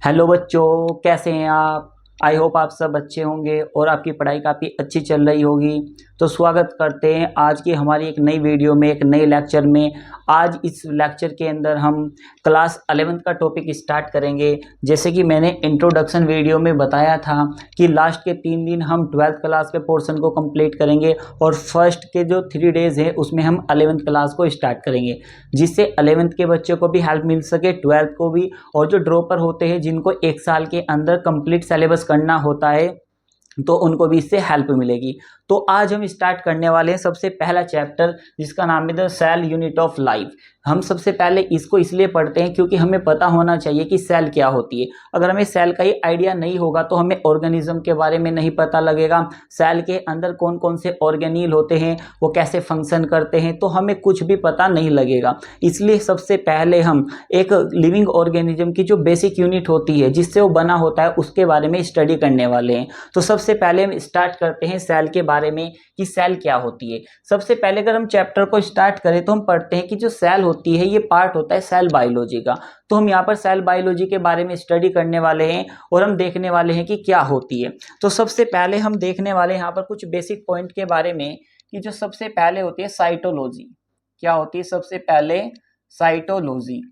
Hello बच्चों, कैसे हैं आप। आई होप आप सब अच्छे होंगे और आपकी पढ़ाई काफ़ी अच्छी चल रही होगी। तो स्वागत करते हैं आज की हमारी एक नई वीडियो में, एक नए लेक्चर में। आज इस लेक्चर के अंदर हम क्लास 11th का टॉपिक स्टार्ट करेंगे। जैसे कि मैंने इंट्रोडक्शन वीडियो में बताया था कि लास्ट के 3 दिन हम 12th क्लास के पोर्शन को कंप्लीट करेंगे और फर्स्ट के जो 3 डेज़ हैं उसमें हम 11th क्लास को स्टार्ट करेंगे, जिससे 11th के बच्चों को भी हेल्प मिल सके, 12th को भी। और जो ड्रॉपर होते हैं जिनको 1 साल के अंदर कंप्लीट सिलेबस करना होता है तो उनको भी इससे हेल्प मिलेगी। तो आज हम स्टार्ट करने वाले हैं सबसे पहला चैप्टर, जिसका नाम है the cell unit of life. हम सबसे पहले इसको इसलिए पढ़ते हैं क्योंकि हमें पता होना चाहिए कि सेल क्या होती है। अगर हमें सेल का ही आइडिया नहीं होगा तो हमें ऑर्गेनिज्म के बारे में नहीं पता लगेगा, सेल के अंदर कौन कौन से ऑर्गेनील होते हैं, वो कैसे फंक्शन करते हैं, तो हमें कुछ भी पता नहीं लगेगा। इसलिए सबसे पहले हम एक लिविंग ऑर्गेनिज्म की जो बेसिक यूनिट होती है, जिससे वो बना होता है, उसके बारे में स्टडी करने वाले हैं। तो सबसे पहले हम स्टार्ट करते हैं सेल के बारे में कि सेल क्या होती है। सबसे पहले अगर हम चैप्टर को स्टार्ट करें तो हम पढ़ते हैं कि जो सेल होती है ये पार्ट होता है सेल बायोलॉजी का। तो हम यहाँ पर सेल बायोलॉजी के बारे में स्टडी करने वाले हैं और हम देखने वाले हैं कि क्या होती है। तो सबसे पहले हम देखने वाले हैं यहाँ पर कुछ बेसिक पॉइंट के बारे में कि जो सबसे पहले होती है साइटोलॉजी। क्या होती है सबसे पहले? साइटोलॉजी।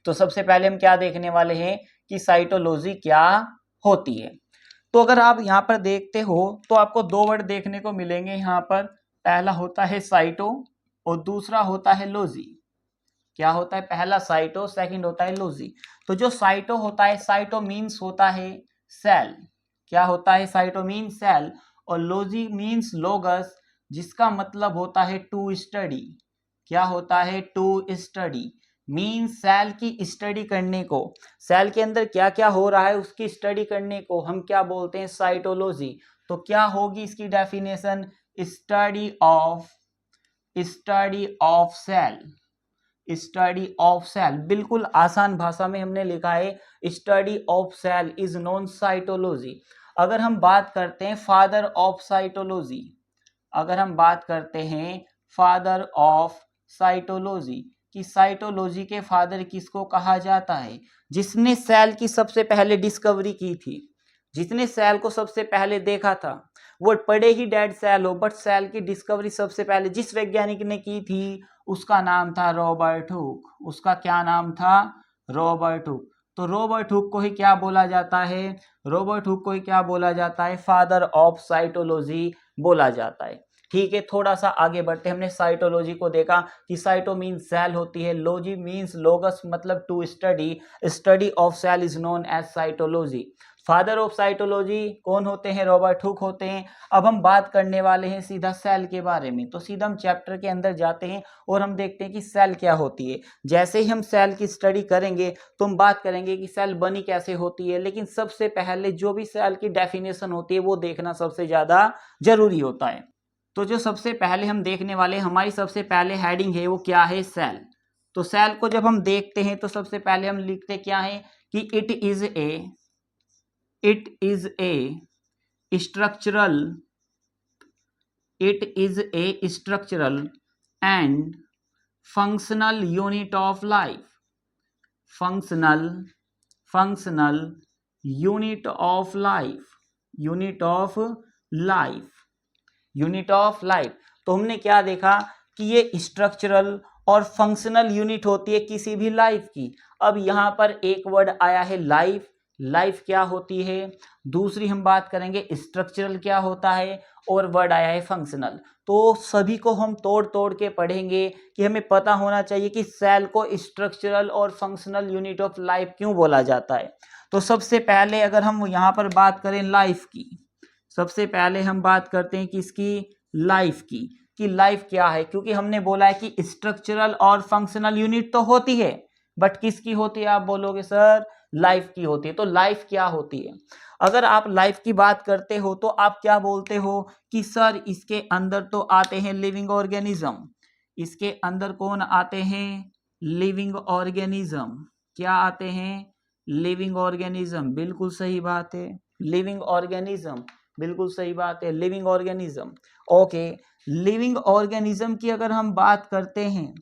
तो सबसे पहले हम क्या देखने वाले हैं कि साइटोलॉजी क्या होती है। तो अगर आप यहाँ पर देखते हो तो आपको 2 वर्ड देखने को मिलेंगे यहाँ पर। पहला होता है साइटो और दूसरा होता है लॉजी। क्या होता है? पहला साइटो, सेकंड होता है लॉजी। तो जो साइटो होता है, साइटो मीन्स होता है सेल। क्या होता है? Cyto means cell. और लॉजी मीन्स लोगस, जिसका मतलब होता है टू स्टडी। क्या होता है? To study. मीन्स सेल की स्टडी करने को, सेल के अंदर क्या क्या हो रहा है उसकी स्टडी करने को हम क्या बोलते हैं? साइटोलॉजी। तो क्या होगी इसकी definition? Study of cell. Study of cell, बिल्कुल आसान भाषा में हमने लिखा है study of cell is known cytology. अगर हम बात करते हैं फादर ऑफ साइटोलॉजी, अगर हम बात करते हैं फादर ऑफ साइटोलॉजी, कि साइटोलॉजी के फादर किसको कहा जाता है? जिसने सेल की सबसे पहले डिस्कवरी की थी, जिसने सेल को सबसे पहले देखा था। वो पड़े ही डेड सेल हो, बट सेल की डिस्कवरी सबसे पहले जिस वैज्ञानिक ने की थी उसका नाम था रॉबर्ट हुक। उसका क्या नाम था? Robert Hooke. तो रॉबर्ट हुक को ही क्या बोला जाता है? रॉबर्ट हुक को ही क्या बोला जाता है? फादर ऑफ साइटोलॉजी बोला जाता है। ठीक है, थोड़ा सा आगे बढ़ते। हमने साइटोलॉजी को देखा कि साइटो मीन्स सेल होती है, लॉजी मीन्स लोगस मतलब to study, study of cell is known as cytology. Father of cytology कौन होते हैं? रॉबर्ट हुक होते हैं। अब हम बात करने वाले हैं सीधा सेल के बारे में। तो सीधा हम चैप्टर के अंदर जाते हैं और हम देखते हैं कि सेल क्या होती है। जैसे ही हम सेल की स्टडी करेंगे तो हम बात करेंगे कि सेल बनी कैसे होती है, लेकिन सबसे पहले जो भी सेल की डेफिनेशन होती है वो देखना सबसे ज्यादा जरूरी होता है। तो जो सबसे पहले हम देखने वाले, हमारी सबसे पहले हेडिंग है वो क्या है? सेल। तो सेल को जब हम देखते हैं तो सबसे पहले हम लिखते क्या है कि it is a structural, it is a structural and functional unit of life. Functional unit of life, unit of life, unit of life. तो हमने क्या देखा कि ये स्ट्रक्चरल और फंक्शनल यूनिट होती है किसी भी लाइफ की। अब यहाँ पर एक वर्ड आया है लाइफ। लाइफ क्या होती है? दूसरी हम बात करेंगे स्ट्रक्चरल क्या होता है, और वर्ड आया है फंक्शनल। तो सभी को हम तोड़ तोड़ के पढ़ेंगे कि हमें पता होना चाहिए कि सेल को स्ट्रक्चरल और फंक्शनल यूनिट ऑफ लाइफ क्यों बोला जाता है। तो सबसे पहले अगर हम यहाँ पर बात करें लाइफ की, सबसे पहले हम बात करते हैं किसकी? लाइफ की। कि लाइफ क्या है, क्योंकि हमने बोला है कि स्ट्रक्चरल और फंक्शनल यूनिट तो होती है, बट किसकी होती है? आप बोलोगे सर लाइफ की होती है। तो लाइफ क्या होती है? अगर आप लाइफ की बात करते हो तो आप क्या बोलते हो कि सर इसके अंदर तो आते हैं लिविंग ऑर्गेनिज्म। इसके अंदर कौन आते हैं? Living organism. क्या आते हैं? Living organism. बिल्कुल सही बात है, लिविंग ऑर्गेनिज्म, बिल्कुल सही बात है, living organism. Okay, living organism की अगर हम बात करते हैं,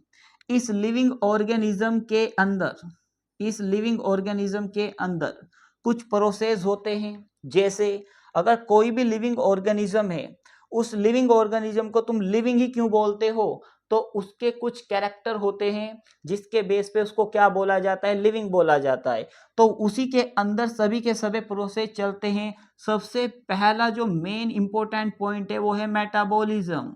इस लिविंग ऑर्गेनिज्म के अंदर इस लिविंग ऑर्गेनिज्म के अंदर कुछ प्रोसेस होते हैं। जैसे अगर कोई भी लिविंग ऑर्गेनिज्म है, उस लिविंग ऑर्गेनिज्म को तुम लिविंग ही क्यों बोलते हो, तो उसके कुछ कैरेक्टर होते हैं जिसके बेस पे उसको क्या बोला जाता है, लिविंग बोला जाता है। तो उसी के अंदर सभी के सभी प्रोसेस चलते हैं। सबसे पहला जो मेन इंपॉर्टेंट पॉइंट है वो है मेटाबॉलिज्म।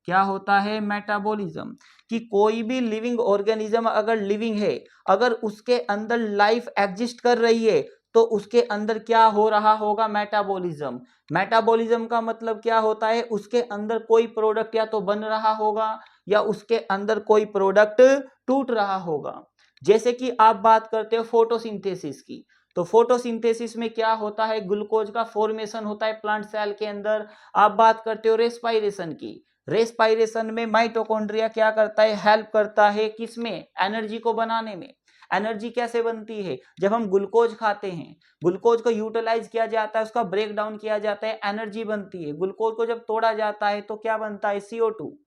क्या होता है मेटाबॉलिज्म? कि कोई भी लिविंग ऑर्गेनिज्म अगर लिविंग है, अगर उसके अंदर लाइफ एग्जिस्ट कर रही है, तो उसके अंदर क्या हो रहा होगा, मेटाबॉलिज्म। मेटाबॉलिज्म का मतलब क्या होता है, उसके अंदर कोई प्रोडक्ट या तो बन रहा होगा या उसके अंदर कोई प्रोडक्ट टूट रहा होगा। जैसे कि आप बात करते हो फोटोसिंथेसिस की, तो फोटोसिंथेसिस में क्या होता है, ग्लूकोज का फॉर्मेशन होता है प्लांट सेल के अंदर। आप बात करते हो रेस्पायरेशन की, रेस्पायरेशन में माइटोकॉन्ड्रिया क्या करता है, हेल्प करता है किसमें, एनर्जी को बनाने में। एनर्जी कैसे बनती है, जब हम ग्लूकोज खाते हैं, ग्लूकोज को यूटिलाइज किया जाता है, उसका ब्रेक डाउन किया जाता है, एनर्जी बनती है। ग्लूकोज को जब तोड़ा जाता है तो क्या बनता है, CO2,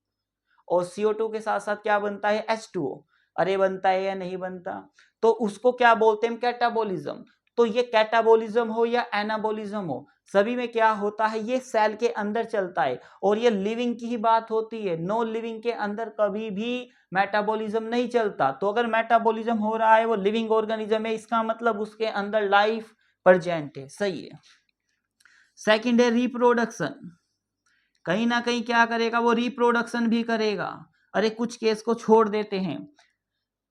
और CO2 के साथ साथ क्या बनता है, H2O। अरे बनता है या नहीं बनता? तो उसको क्या बोलते हैं, कैटाबॉलिज्म। तो ये कैटाबॉलिज्म हो या एनाबॉलिज्म हो, सभी में क्या होता है, ये सेल के अंदर चलता है। और ये लिविंग की ही बात होती है, नो लिविंग के अंदर कभी भी मेटाबॉलिज्म नहीं चलता। तो अगर मेटाबॉलिज्म हो रहा है, वो लिविंग ऑर्गेनिज्म है, इसका मतलब उसके अंदर लाइफ प्रेजेंट है। सही है। सेकेंड है रिप्रोडक्शन। कहीं ना कहीं क्या करेगा, वो रिप्रोडक्शन भी करेगा। अरे कुछ केस को छोड़ देते हैं,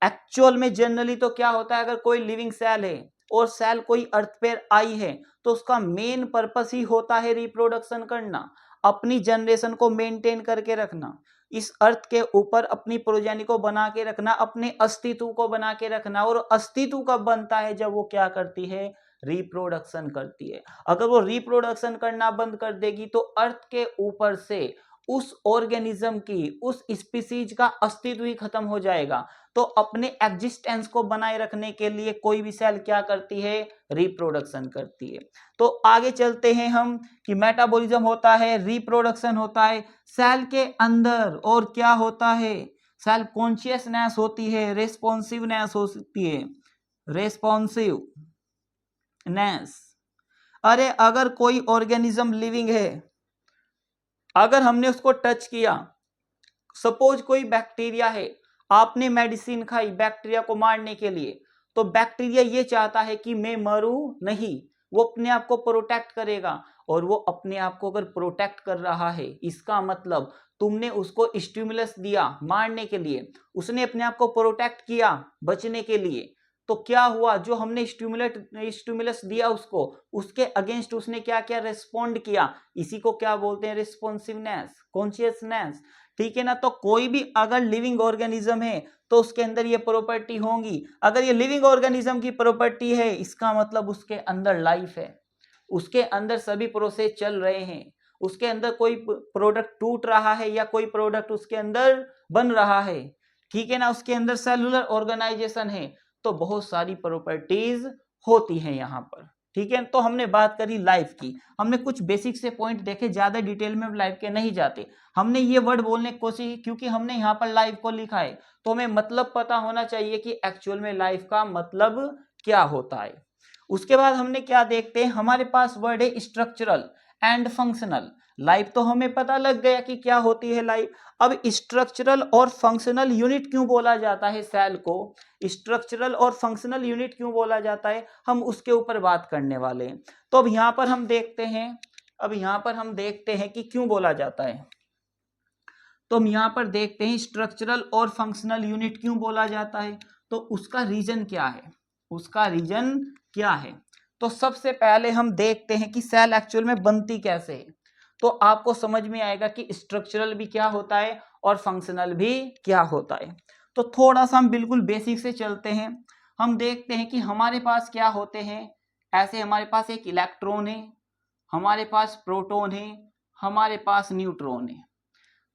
एक्चुअल में जनरली तो क्या होता है, अगर कोई लिविंग सेल है और सेल कोई अर्थ पर आई है, तो उसका मेन पर्पस ही होता है रिप्रोडक्शन करना, अपनी जनरेशन को मेंटेन करके रखना, इस अर्थ के ऊपर अपनी प्रोजेनी को बना के रखना, अपने अस्तित्व को बना के रखना। और अस्तित्व कब बनता है, जब वो क्या करती है, रिप्रोडक्शन करती है। अगर वो रिप्रोडक्शन करना बंद कर देगी तो अर्थ के ऊपर से उस ऑर्गेनिज्म की, उस स्पीसीज का अस्तित्व ही खत्म हो जाएगा। तो अपने एग्जिस्टेंस को बनाए रखने के लिए कोई भी सेल क्या करती है, रिप्रोडक्शन करती है। तो आगे चलते हैं हम कि मेटाबॉलिज्म होता है, रिप्रोडक्शन होता है सेल के अंदर, और क्या होता है, सेल कॉन्शियसनेस होती है, रेस्पॉन्सिवनेस होती है, रेस्पॉन्सिवनेस। अरे अगर कोई ऑर्गेनिज्म लिविंग है, अगर हमने उसको टच किया, सपोज कोई बैक्टीरिया है, आपने मेडिसिन खाई बैक्टीरिया को मारने के लिए, तो बैक्टीरिया ये चाहता है कि मैं मरूं नहीं, वो अपने आप को प्रोटेक्ट करेगा। और वो अपने आप को अगर प्रोटेक्ट कर रहा है, इसका मतलब तुमने उसको स्टिमुलस दिया मारने के लिए, उसने अपने आप को प्रोटेक्ट किया बचने के लिए। तो क्या हुआ, जो हमने स्टिमुलस दिया उसको, उसके अगेंस्ट उसने क्या किया, रिस्पॉन्ड किया। इसी को क्या बोलते हैं, रिस्पॉन्सिवनेस, कॉन्शियसनेस। ठीक है ना। तो कोई भी अगर लिविंग ऑर्गेनिज्म है तो उसके अंदर ये प्रॉपर्टी होंगी। अगर ये लिविंग ऑर्गेनिज्म की प्रॉपर्टी है, इसका मतलब उसके अंदर लाइफ है, उसके अंदर सभी प्रोसेस चल रहे हैं, उसके अंदर कोई प्रोडक्ट टूट रहा है या कोई प्रोडक्ट उसके अंदर बन रहा है। ठीक है ना। उसके अंदर सेलुलर ऑर्गेनाइजेशन है, तो बहुत सारी प्रॉपर्टीज होती हैं यहाँ पर। ठीक है। तो हमने बात करी लाइफ की, हमने कुछ बेसिक से पॉइंट देखे, ज्यादा डिटेल में लाइफ के नहीं जाते। हमने ये वर्ड बोलने की कोशिश की क्योंकि हमने यहाँ पर लाइफ को लिखा है, तो हमें मतलब पता होना चाहिए कि एक्चुअल में लाइफ का मतलब क्या होता है। उसके बाद हमने क्या देखते हैं, हमारे पास वर्ड है स्ट्रक्चरल एंड फंक्शनल। लाइफ तो हमें पता लग गया कि क्या होती है लाइफ। अब स्ट्रक्चरल और फंक्शनल यूनिट क्यों बोला जाता है सेल को, स्ट्रक्चरल और फंक्शनल यूनिट क्यों बोला जाता है, हम उसके ऊपर बात करने वाले हैं। तो अब यहाँ पर हम देखते हैं कि क्यों बोला जाता है। तो हम यहाँ पर देखते हैं स्ट्रक्चरल और फंक्शनल यूनिट क्यों बोला जाता है, तो उसका रीजन क्या है, तो सबसे पहले हम देखते हैं कि सेल एक्चुअल में बनती कैसे है। तो आपको समझ में आएगा कि स्ट्रक्चरल भी क्या होता है और फंक्शनल भी क्या होता है। तो थोड़ा सा हम बिल्कुल बेसिक से चलते हैं। हम देखते हैं कि हमारे पास क्या होते हैं। ऐसे हमारे पास एक इलेक्ट्रॉन है, हमारे पास प्रोटॉन है, हमारे पास न्यूट्रॉन है।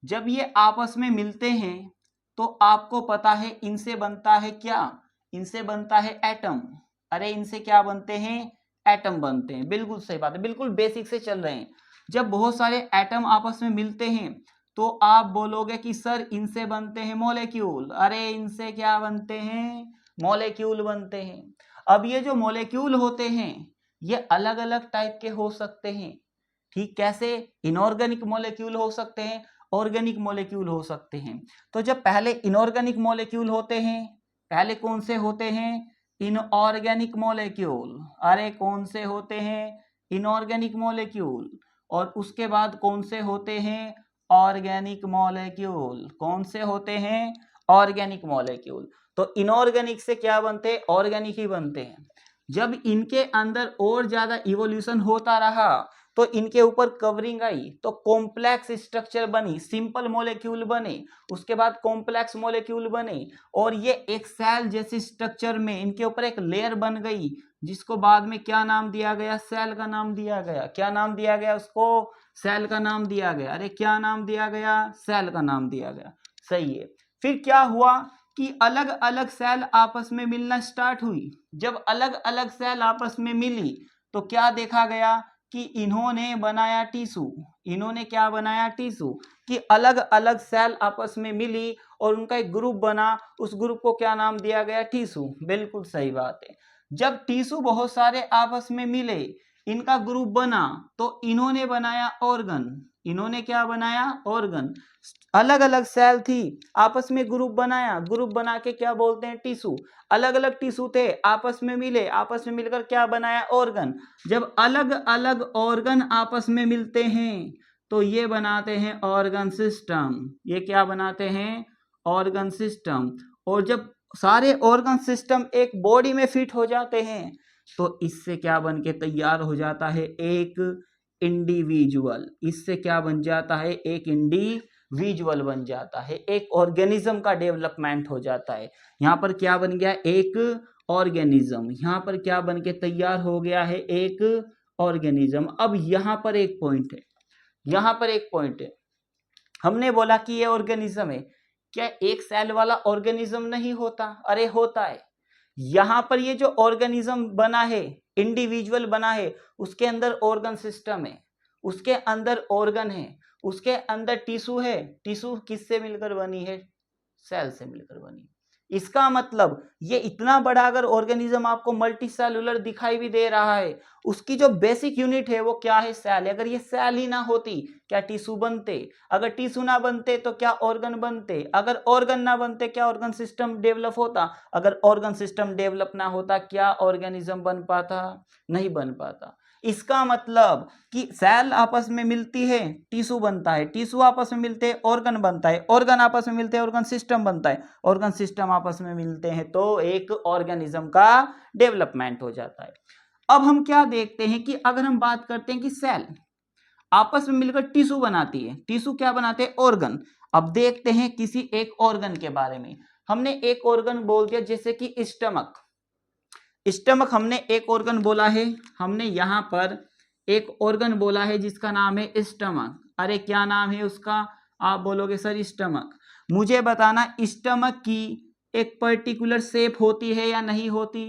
जब ये आपस में मिलते हैं तो आपको पता है इनसे बनता है क्या, इनसे बनता है एटम। अरे इनसे क्या बनते हैं, एटम बनते हैं। बिल्कुल सही बात है, बिल्कुल बेसिक से चल रहे हैं। जब बहुत सारे एटम आपस में मिलते हैं तो आप बोलोगे कि सर इनसे बनते हैं मॉलिक्यूल। अरे इनसे क्या बनते हैं, मॉलिक्यूल बनते हैं। अब ये जो मॉलिक्यूल होते हैं ये अलग अलग टाइप के हो सकते हैं, ठीक, कैसे? इनऑर्गेनिक मॉलिक्यूल हो सकते हैं, ऑर्गेनिक मॉलिक्यूल हो सकते हैं। तो जब पहले इनऑर्गेनिक मॉलिक्यूल होते हैं, पहले कौन से होते हैं? Inorganic molecule. अरे कौन से होते हैं? Inorganic molecule. और उसके बाद कौन से होते हैं? Organic molecule. कौन से होते हैं? Organic molecule. तो इनऑर्गेनिक से क्या बनते हैं? ऑर्गेनिक ही बनते हैं। जब इनके अंदर और ज्यादा इवोल्यूशन होता रहा तो इनके ऊपर कवरिंग आई तो कॉम्प्लेक्स स्ट्रक्चर बनी, सिंपल मॉलिक्यूल बने, उसके बाद कॉम्प्लेक्स मॉलिक्यूल बने, और ये एक सेल जैसी स्ट्रक्चर में इनके ऊपर एक लेयर बन गई जिसको बाद में क्या नाम दिया गया? सेल का नाम दिया गया। क्या नाम दिया गया उसको? सेल का नाम दिया गया। अरे क्या नाम दिया गया? सेल का नाम दिया गया। सही है। फिर क्या हुआ कि अलग अलग सेल आपस में मिलना स्टार्ट हुई। जब अलग अलग सेल आपस में मिली तो क्या देखा गया कि इन्होंने बनाया टिश्यू। इन्होंने क्या बनाया? टिश्यू। कि अलग अलग सेल आपस में मिली और उनका एक ग्रुप बना, उस ग्रुप को क्या नाम दिया गया? टिश्यू। बिल्कुल सही बात है। जब टिश्यू बहुत सारे आपस में मिले, इनका ग्रुप बना, तो इन्होंने बनाया ऑर्गन। इन्होंने क्या बनाया? ऑर्गन। अलग अलग सेल थी, आपस में ग्रुप बनाया, ग्रुप बना के क्या बोलते हैं? टिश्यू। अलग अलग टिश्यू थे, आपस में मिले, आपस में मिलकर क्या बनाया? ऑर्गन। जब अलग अलग ऑर्गन आपस में मिलते हैं तो ये बनाते हैं ऑर्गन सिस्टम। ये क्या बनाते हैं? Organ system. और जब सारे ऑर्गन सिस्टम एक बॉडी में फिट हो जाते हैं तो इससे क्या बन के तैयार हो जाता है? एक इंडिविजुअल। इससे क्या बन जाता है? एक इंडिविजुअल बन जाता है, एक ऑर्गेनिज्म का डेवलपमेंट हो जाता है। यहाँ पर क्या बन गया? एक ऑर्गेनिज्म। यहाँ पर क्या बन के तैयार हो गया है? एक ऑर्गेनिज्म। अब यहाँ पर एक पॉइंट है, यहाँ पर एक पॉइंट है। हमने बोला कि ये ऑर्गेनिज्म है, क्या एक सेल वाला ऑर्गेनिज्म नहीं होता? अरे होता है। यहां पर ये जो ऑर्गेनिज्म बना है, इंडिविजुअल बना है, उसके अंदर ऑर्गन सिस्टम है, उसके अंदर ऑर्गन है, उसके अंदर टिश्यू है। टिश्यू किससे मिलकर बनी है? सेल से मिलकर बनी। इसका मतलब ये इतना बड़ा अगर ऑर्गेनिज्म आपको मल्टी सेलुलर दिखाई भी दे रहा है, उसकी जो बेसिक यूनिट है वो क्या है? सेल। अगर ये सेल ही ना होती क्या टिश्यू बनते? अगर टिश्यू ना बनते तो क्या ऑर्गन बनते? अगर ऑर्गन ना बनते क्या ऑर्गन सिस्टम डेवलप होता? अगर ऑर्गन सिस्टम डेवलप ना होता क्या ऑर्गेनिज्म बन पाता? नहीं बन पाता। इसका मतलब कि सेल आपस में मिलती है, टिश्यू बनता है, टिश्यू आपस में मिलते हैं, ऑर्गन बनता है, ऑर्गन आपस में मिलते हैं, ऑर्गन सिस्टम बनता है, ऑर्गन सिस्टम आपस में मिलते हैं तो एक ऑर्गेनिज्म का डेवलपमेंट हो जाता है। अब हम क्या देखते हैं कि अगर हम बात करते हैं कि सेल आपस में मिलकर टिश्यू बनाती है, टिश्यू क्या बनाते हैं? ऑर्गन। अब देखते हैं किसी एक ऑर्गन के बारे में। हमने एक ऑर्गन बोल दिया जैसे कि स्टमक। स्टमक हमने एक ऑर्गन बोला है, हमने यहां पर एक ऑर्गन बोला है जिसका नाम है स्टमक। अरे क्या नाम है उसका? आप बोलोगे सर स्टमक। मुझे बताना स्टमक की एक पर्टिकुलर शेप होती है या नहीं होती?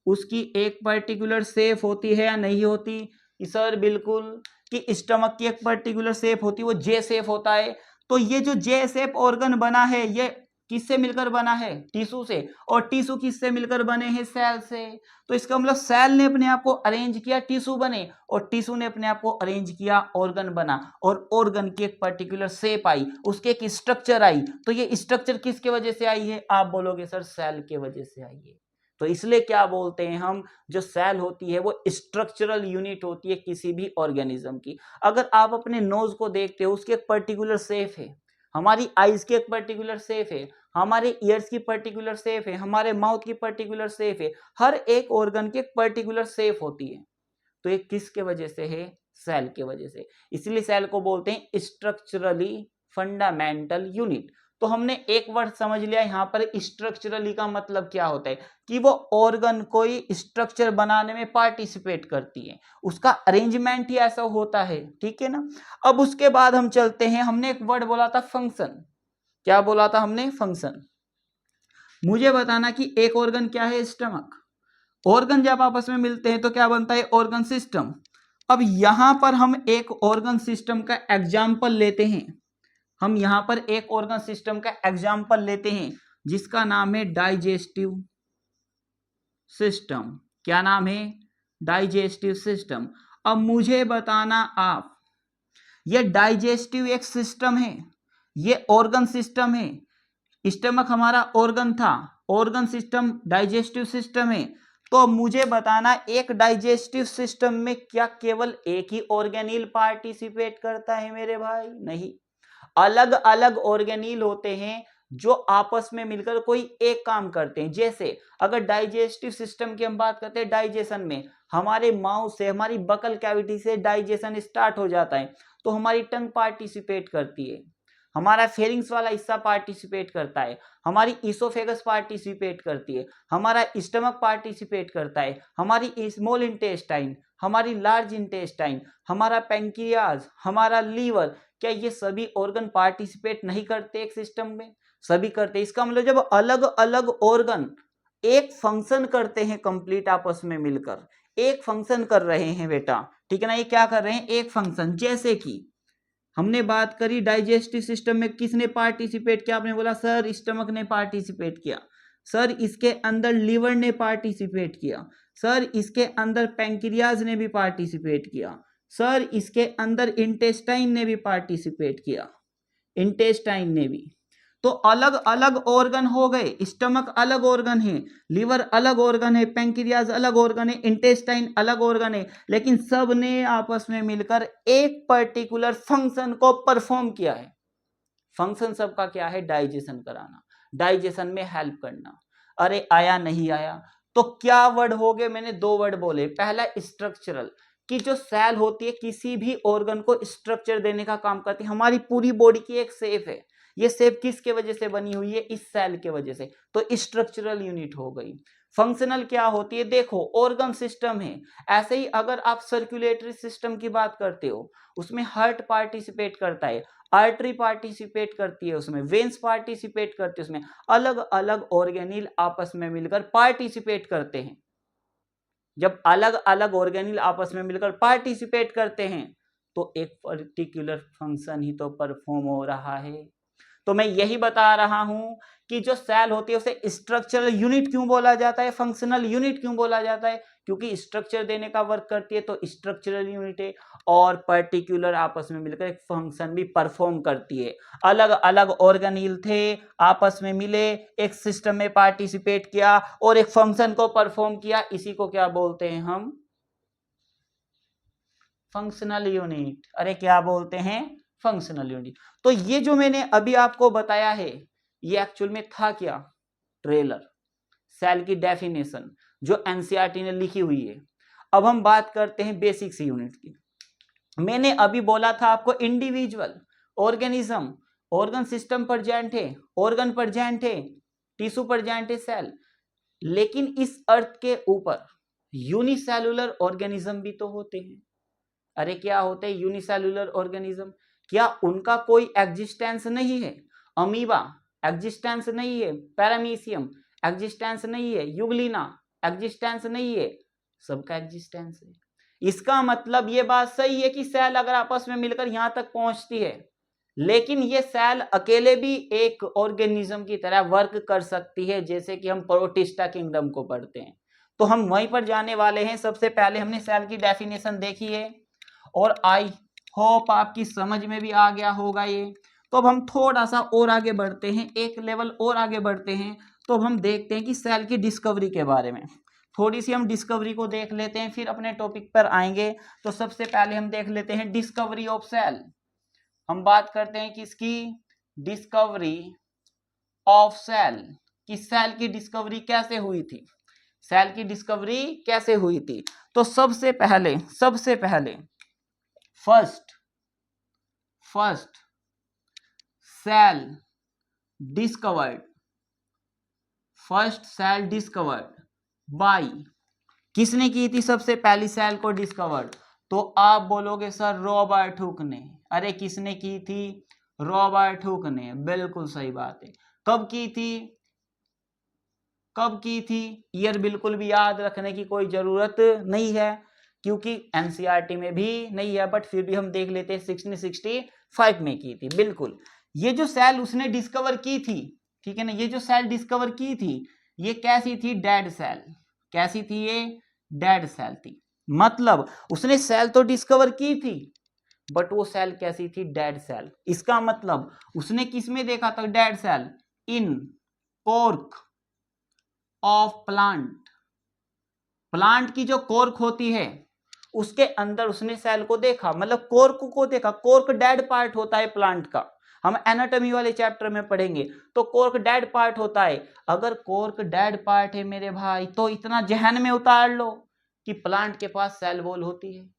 उसकी एक पर्टिकुलर शेप होती है या नहीं होती? सर बिल्कुल, कि स्टमक की एक पर्टिकुलर शेप होती है, वो जे शेप होता है। तो ये जो जे शेप ऑर्गन बना है ये किससे मिलकर बना है? टिश्यू से। और टिश्यू किससे मिलकर बने हैं? सेल से। तो इसका मतलब सेल ने अपने आप को अरेंज किया, टिश्यू बने, और टिश्यू ने अपने आप को अरेंज किया, ऑर्गन बना, और ऑर्गन की एक पर्टिकुलर शेप आई, उसके एक स्ट्रक्चर आई। तो ये स्ट्रक्चर किसके वजह से आई है? आप बोलोगे सर सेल के वजह से आई है। तो इसलिए क्या बोलते हैं हम, जो सेल होती है वो स्ट्रक्चरल यूनिट होती है किसी भी ऑर्गेनिज्म की। अगर आप अपने नोज को देखते हो उसकी एक पर्टिकुलर शेप है, हमारी आईज की एक पर्टिकुलर शेप है, हमारे ईयर्स की पर्टिकुलर शेप है, हमारे माउथ की पर्टिकुलर शेप है, हर एक ऑर्गन की एक पर्टिकुलर शेप होती है। तो ये किसके वजह से है? सेल के वजह से। इसलिए सेल को बोलते हैं स्ट्रक्चरली फंडामेंटल यूनिट। तो हमने एक वर्ड समझ लिया यहाँ पर, स्ट्रक्चरली का मतलब क्या होता है कि वो ऑर्गन कोई स्ट्रक्चर बनाने में पार्टिसिपेट करती है, उसका अरेंजमेंट ही ऐसा होता है, ठीक है ना। अब उसके बाद हम चलते हैं, हमने एक वर्ड बोला था फंक्शन। क्या बोला था हमने? फंक्शन। मुझे बताना कि एक ऑर्गन क्या है? स्टमक। ऑर्गन जब आपस में मिलते हैं तो क्या बनता है? Organ system. अब यहां पर हम एक ऑर्गन सिस्टम का एग्जाम्पल लेते हैं, हम यहां पर एक ऑर्गन सिस्टम का एग्जाम्पल लेते हैं जिसका नाम है डाइजेस्टिव सिस्टम। क्या नाम है? Digestive system. अब मुझे बताना आप, ये डाइजेस्टिव एक सिस्टम है, ये ऑर्गन सिस्टम है। स्टमक हमारा ऑर्गन था, ऑर्गन सिस्टम डाइजेस्टिव सिस्टम है। तो मुझे बताना एक डाइजेस्टिव सिस्टम में क्या केवल एक ही ऑर्गेनील पार्टिसिपेट करता है मेरे भाई? नहीं, अलग अलग ऑर्गेनील होते हैं जो आपस में मिलकर कोई एक काम करते हैं। जैसे अगर डाइजेस्टिव सिस्टम की हम बात करते हैं, डाइजेशन में हमारे माउथ से, हमारी बकल कैविटी से डाइजेशन स्टार्ट हो जाता है, तो हमारी टंग पार्टिसिपेट करती है, हमारा फेरिंग्स वाला हिस्सा पार्टिसिपेट करता है, हमारी इसोफेगस पार्टिसिपेट करती है, हमारा स्टमक पार्टिसिपेट करता है, हमारी स्मॉल इंटेस्टाइन, हमारी लार्ज इंटेस्टाइन, हमारा पैंक्रियाज, हमारा लीवर, क्या ये सभी ऑर्गन पार्टिसिपेट नहीं करते एक सिस्टम में? सभी करते। इसका मतलब जब अलग अलग ऑर्गन एक फंक्शन करते हैं कंप्लीट आपस में मिलकर, एक फंक्शन कर रहे हैं बेटा, ठीक है ना, ये क्या कर रहे हैं? एक फंक्शन। जैसे कि हमने बात करी डाइजेस्टिव सिस्टम में किसने पार्टिसिपेट किया? आपने बोला सर स्टमक ने पार्टिसिपेट किया, सर इसके अंदर लीवर ने पार्टिसिपेट किया, सर इसके अंदर पैंक्रियाज ने भी पार्टिसिपेट किया, सर इसके अंदर इंटेस्टाइन ने भी पार्टिसिपेट किया, इंटेस्टाइन ने भी। तो अलग अलग ऑर्गन हो गए, स्टमक अलग ऑर्गन है, लीवर अलग ऑर्गन है, पैंक्रियाज अलग ऑर्गन है, इंटेस्टाइन अलग ऑर्गन है, लेकिन सब ने आपस में मिलकर एक पर्टिकुलर फंक्शन को परफॉर्म किया है। फंक्शन सबका क्या है? डाइजेशन कराना, डाइजेशन में हेल्प करना। अरे आया नहीं आया? तो क्या वर्ड हो गए? मैंने दो वर्ड बोले। पहला स्ट्रक्चरल, कि जो सेल होती है किसी भी ऑर्गन को स्ट्रक्चर देने का काम करती है। हमारी पूरी बॉडी की एक शेप है, ये शेप किसके वजह से बनी हुई है? इस सेल के वजह से, तो स्ट्रक्चरल यूनिट हो गई। फंक्शनल क्या होती है? देखो ऑर्गन सिस्टम है, ऐसे ही अगर आप सर्कुलेटरी सिस्टम की बात करते हो, उसमें हार्ट पार्टिसिपेट करता है, आर्टरी पार्टिसिपेट करती है उसमें, वेन्स पार्टिसिपेट करती है उसमें, अलग अलग ऑर्गेनिल आपस में मिलकर पार्टिसिपेट करते हैं। जब अलग अलग ऑर्गेनिल आपस में मिलकर पार्टिसिपेट करते हैं तो एक पर्टिकुलर फंक्शन ही तो परफॉर्म हो रहा है। तो मैं यही बता रहा हूं कि जो सेल होती है उसे स्ट्रक्चरल यूनिट क्यों बोला जाता है, फंक्शनल यूनिट क्यों बोला जाता है? क्योंकि स्ट्रक्चर देने का वर्क करती है तो स्ट्रक्चरल यूनिट है, और पर्टिकुलर आपस में मिलकर एक फंक्शन भी परफॉर्म करती है। अलग अलग ऑर्गेनील थे, आपस में मिले, एक सिस्टम में पार्टिसिपेट किया और एक फंक्शन को परफॉर्म किया। इसी को क्या बोलते हैं हम? Functional unit. अरे क्या बोलते हैं? Functional unit. तो ये जो मैंने अभी आपको बताया है ये एक्चुअल में था क्या? ट्रेलर, सेल की डेफिनेशन जो एनसीईआरटी ने लिखी हुई है। अब हम बात करते हैं बेसिक सी यूनिट की। मैंने अभी बोला था आपको individual organism, organ system present है, ऑर्गन प्रेजेंट है, टिश्यू प्रेजेंट है, सेल, लेकिन इस अर्थ के ऊपर यूनिसेलुलर ऑर्गेनिज्म भी तो होते हैं। अरे क्या होते हैं यूनिसेलुलर ऑर्गेनिज्म? क्या उनका कोई एग्जिस्टेंस नहीं है? अमीबा एग्जिस्टेंस नहीं है, पैरामीशियम एग्जिस्टेंस नहीं है, यूग्लिना एग्जिस्टेंस नहीं है, सबका एग्जिस्टेंस है। इसका मतलब ये बात सही है कि सेल अगर आपस में मिलकर यहां तक पहुंचती है, लेकिन ये सेल अकेले भी एक ऑर्गेनिज्म की तरह वर्क कर सकती है, जैसे कि हम प्रोटिस्टा किंगडम को पढ़ते हैं। तो हम वहीं पर जाने वाले हैं। सबसे पहले हमने सेल की डेफिनेशन देखी है और आई होप आपकी समझ में भी आ गया होगा ये। तो अब हम थोड़ा सा और आगे बढ़ते हैं, एक लेवल और आगे बढ़ते हैं। तो अब हम देखते हैं कि सेल की डिस्कवरी के बारे में थोड़ी सी हम डिस्कवरी को देख लेते हैं, फिर अपने टॉपिक पर आएंगे। तो सबसे पहले हम देख लेते हैं डिस्कवरी ऑफ सेल। हम बात करते हैं किसकी? Discovery of cell. कि सेल की डिस्कवरी कैसे हुई थी, सेल की डिस्कवरी कैसे हुई थी? तो सबसे पहले फर्स्ट सेल डिस्कवर्ड बाय, किसने की थी सबसे पहली सेल को डिस्कवर्ड? तो आप बोलोगे सर रॉबर्ट हुक ने। अरे किसने की थी? रॉबर्ट हुक ने, बिल्कुल सही बात है। कब की थी? ईयर बिल्कुल भी याद रखने की कोई जरूरत नहीं है क्योंकि एनसीईआरटी में भी नहीं है, बट फिर भी हम देख लेते हैं 1665 में की थी। बिल्कुल, ये जो सेल उसने डिस्कवर की थी, ठीक है ना, ये जो सेल डिस्कवर की थी ये कैसी थी? Dead cell. कैसी थी ये? डेड सेल थी। मतलब उसने सेल तो डिस्कवर की थी बट वो सेल कैसी थी? Dead cell. इसका मतलब उसने किस में देखा था dead cell? In cork of plant. Plant की जो कोर्क होती है उसके अंदर उसने सेल को देखा, मतलब कोर्क को देखा। कोर्क डेड पार्ट होता है प्लांट का, हम एनाटॉमी वाले चैप्टर में पढ़ेंगे। तो कोर्क डेड पार्ट होता है। अगर कोर्क डेड पार्ट है मेरे भाई तो इतना जहन में उतार लो कि प्लांट के पास सेल वॉल होती है।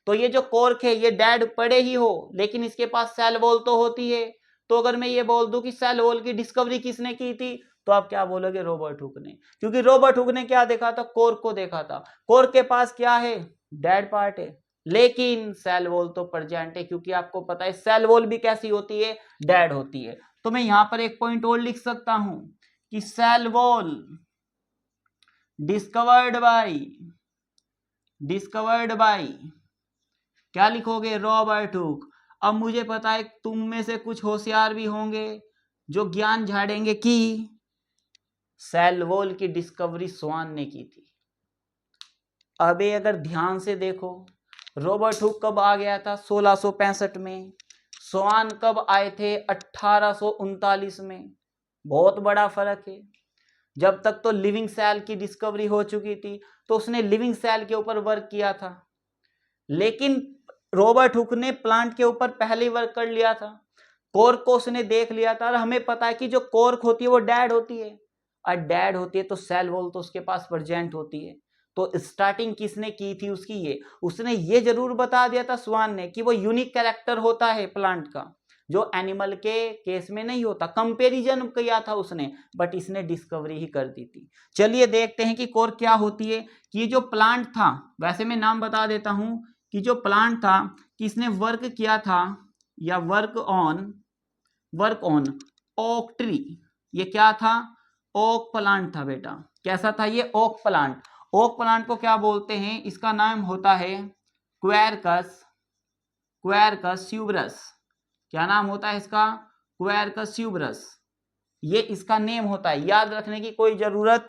तो ये जो कोर्क है ये डेड पड़े ही हो लेकिन इसके पास सेल वॉल तो होती है। तो अगर मैं ये बोल दूं कि सेल वॉल की डिस्कवरी किसने की थी तो आप क्या बोलोगे? रॉबर्ट हुक ने। क्योंकि रॉबर्ट हुक ने क्या देखा था? कोर्क को देखा था। कोर्क के पास क्या है? डेड पार्ट है लेकिन सेल वॉल तो प्रेजेंट है। क्योंकि आपको पता है सेल वॉल भी कैसी होती है? डेड होती है। तो मैं यहां पर एक पॉइंट और लिख सकता हूं कि सेल वॉल डिस्कवर्ड बाय क्या लिखोगे? Robert Hooke. अब मुझे पता है तुम में से कुछ होशियार भी होंगे जो ज्ञान झाड़ेंगे कि सेल वॉल की डिस्कवरी स्वान ने की थी। अबे अगर ध्यान से देखो रॉबर्ट हुक कब आ गया था? 1665 में। स्वान कब आए थे? 1839 में। बहुत बड़ा फर्क है। जब तक तो लिविंग सेल की डिस्कवरी हो चुकी थी तो उसने लिविंग सेल के ऊपर वर्क किया था, लेकिन रॉबर्ट हुक ने प्लांट के ऊपर पहले ही वर्क कर लिया था। कोर्क को उसने देख लिया था और हमें पता है कि जो कोर्क होती है वो डेड होती है और डेड होती है तो सेल वॉल तो उसके पास प्रेजेंट होती है। तो स्टार्टिंग किसने की थी उसकी? ये उसने ये जरूर बता दिया था स्वान ने कि वो यूनिक कैरेक्टर होता है प्लांट का, जो एनिमल के केस में नहीं होता। कंपैरिजन किया था उसने बट इसने डिस्कवरी ही कर दी थी। चलिए देखते हैं कि कोर्क क्या होती है। कि जो प्लांट था, वैसे मैं नाम बता देता हूं कि जो प्लांट था किसने वर्क किया था या वर्क ऑन ओक ट्री। ये क्या था? ओक प्लांट था बेटा। कैसा था ये? Okay plant. ओक प्लांट को क्या बोलते हैं? इसका नाम होता है क्वेरकस ट्यूबरस। क्या नाम होता है इसका? Quercus tuberous. ये इसका नेम होता है। याद रखने की कोई जरूरत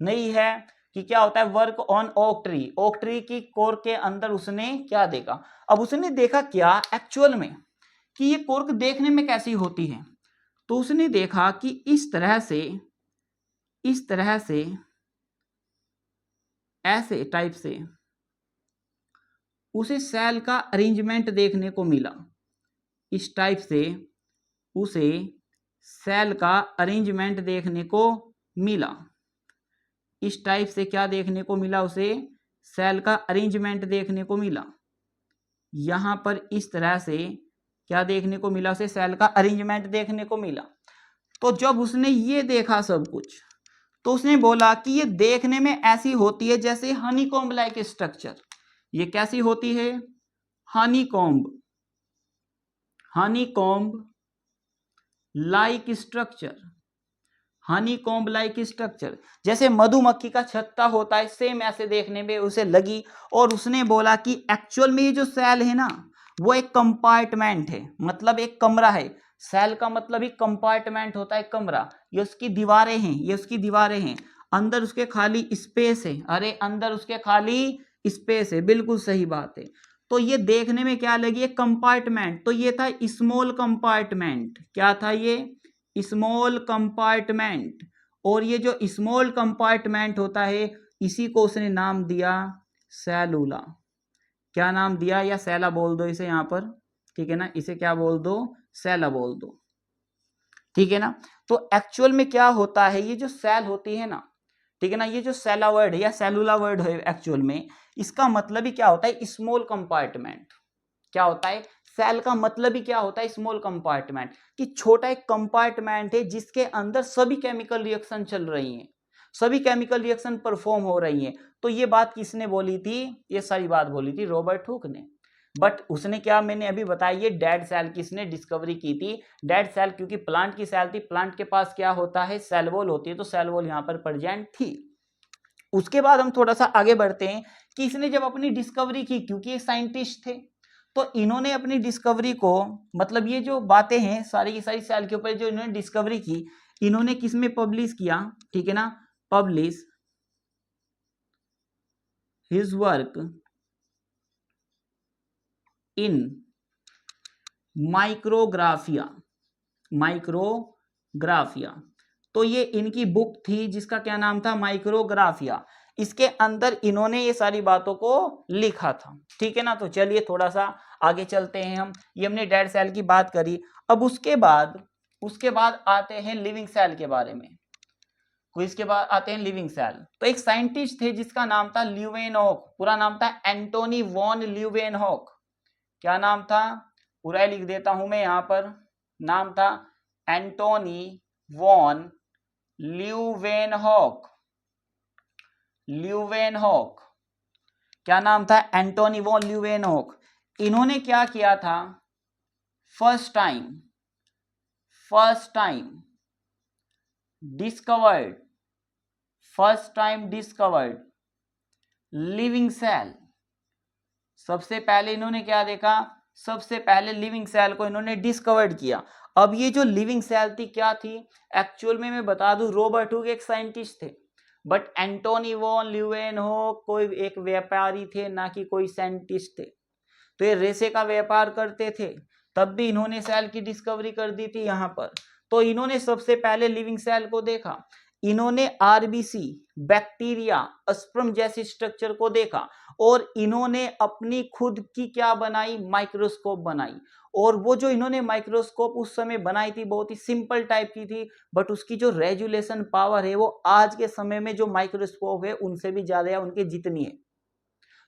नहीं है कि क्या होता है work on oak tree. Oak tree की कोर के अंदर उसने क्या देखा? अब उसने देखा क्या एक्चुअल में कि ये कोर्क देखने में कैसी होती है? तो उसने देखा कि इस तरह से ऐसे टाइप से उसे सेल का अरेंजमेंट देखने को मिला। इस टाइप से उसे सेल का अरेंजमेंट देखने को मिला। इस टाइप से क्या देखने को मिला? उसे सेल का अरेंजमेंट देखने को मिला। यहां पर इस तरह से क्या देखने को मिला? उसे सेल का अरेंजमेंट देखने को मिला। तो जब उसने ये देखा सब कुछ तो उसने बोला कि ये देखने में ऐसी होती है जैसे हनीकॉम्ब लाइक स्ट्रक्चर। ये कैसी होती है? Honeycomb like structure. Honeycomb like structure जैसे मधुमक्खी का छत्ता होता है, सेम ऐसे देखने में उसे लगी। और उसने बोला कि एक्चुअल में ये जो सेल है ना वो एक कंपार्टमेंट है, मतलब एक कमरा है। सेल का मतलब ही कंपार्टमेंट होता है, कमरा। ये उसकी दीवारें हैं, अंदर उसके खाली स्पेस है। अरे अंदर उसके खाली स्पेस है, बिल्कुल सही बात है। तो ये देखने में क्या लगी? एक कंपार्टमेंट। तो ये था स्मॉल कंपार्टमेंट। क्या था ये? Small compartment. और ये जो स्मॉल कंपार्टमेंट होता है इसी को उसने नाम दिया सेलुला। क्या नाम दिया? या सेला बोल दो इसे यहां पर, ठीक है ना। इसे क्या बोल दो? सेला बोल दो, ठीक है ना। तो एक्चुअल में क्या होता है, ये जो सेल होती है ना, ठीक है ना, ये जो सेला वर्ड है या सेलुला वर्ड है एक्चुअल में इसका मतलब ही क्या होता है? Small compartment. क्या होता है? सेल का मतलब ही क्या होता है? Small compartment. कि छोटा एक कंपार्टमेंट है जिसके अंदर सभी केमिकल रिएक्शन चल रही हैं, सभी केमिकल रिएक्शन परफॉर्म हो रही हैं। तो ये बात किसने बोली थी? ये सारी बात बोली थी रॉबर्ट हुक ने। बट उसने क्या, मैंने अभी बताया, ये डेड सेल किसने डिस्कवरी की थी? डेड सेल, क्योंकि प्लांट की सेल थी, प्लांट के पास क्या होता है? सेल वॉल होती है, तो सेल वॉल यहां पर प्रेजेंट थी। उसके बाद हम थोड़ा सा आगे बढ़ते हैं कि इसने जब अपनी डिस्कवरी की, क्योंकि ये साइंटिस्ट थे, तो इन्होंने अपनी डिस्कवरी को, मतलब ये जो बातें हैं सारी की सारी सेल के ऊपर जो इन्होंने डिस्कवरी की, इन्होंने किस में पब्लिश किया? ठीक है ना, publish his work in Micrographia. तो ये इनकी बुक थी जिसका क्या नाम था, माइक्रोग्राफिया। इसके अंदर इन्होंने ये सारी बातों को लिखा था, ठीक है ना। तो चलिए थोड़ा सा आगे चलते हैं हम। ये हमने डेड सेल की बात करी। अब उसके बाद आते हैं लिविंग सेल के बारे में। इसके बाद आते हैं लिविंग सेल। तो एक साइंटिस्ट थे जिसका नाम था ल्यूवेनहॉक, पूरा नाम था एंटोनी वॉन ल्यूवेनहॉक। क्या नाम था, पूरा लिख देता हूं मैं यहां पर। नाम था एंटोनी वॉन ल्यूवेनहॉक। क्या नाम था, एंटोनी वॉन ल्यूवेनहॉक। इन्होंने क्या किया था, first time discovered living cell. सबसे पहले इन्होंने क्या देखा, सबसे पहले लिविंग सेल को इन्होंने डिस्कवर्ड किया। अब ये जो लिविंग सेल थी क्या थी, एक्चुअल में मैं बता दूं रॉबर्ट हुक एक साइंटिस्ट थे, बट एंटोनी वॉन ल्यूवेनहॉक कोई एक व्यापारी थे, ना कि कोई साइंटिस्ट थे। तो ये रेसे का व्यापार करते थे, तब भी इन्होंने सेल की डिस्कवरी कर दी थी यहाँ पर। तो इन्होंने सबसे पहले लिविंग सेल को देखा। इन्होंने आरबीसी, बैक्टीरिया, स्पर्म जैसी स्ट्रक्चर को देखा, और इन्होंने अपनी खुद की क्या बनाई, माइक्रोस्कोप बनाई। और वो जो इन्होंने माइक्रोस्कोप उस समय बनाई थी बहुत ही सिंपल टाइप की थी, बट उसकी जो रेजुलेशन पावर है वो आज के समय में जो माइक्रोस्कोप है उनसे भी ज्यादा है, उनके जितनी है।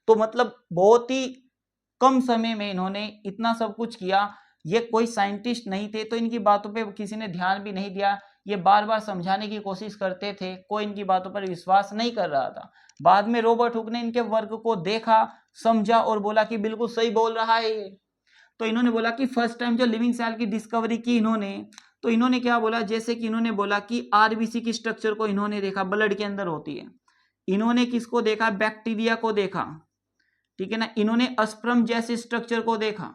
तो मतलब बहुत ही कम समय में इन्होंने इतना सब कुछ किया। ये कोई साइंटिस्ट नहीं थे, तो इनकी बातों पे किसी ने ध्यान भी नहीं दिया। ये बार बार समझाने की कोशिश करते थे, कोई इनकी बातों पर विश्वास नहीं कर रहा था। बाद में रॉबर्ट हुक ने इनके वर्क को देखा, समझा और बोला कि बिल्कुल सही बोल रहा है ये। तो इन्होंने बोला कि फर्स्ट टाइम जो लिविंग सेल की डिस्कवरी की इन्होंने, तो इन्होंने क्या बोला, जैसे कि इन्होंने बोला कि आरबीसी की स्ट्रक्चर को इन्होंने देखा, ब्लड के अंदर होती है। इन्होंने किसको देखा, बैक्टीरिया को देखा, ठीक है ना। इन्होंने स्पर्म जैसे स्ट्रक्चर को देखा।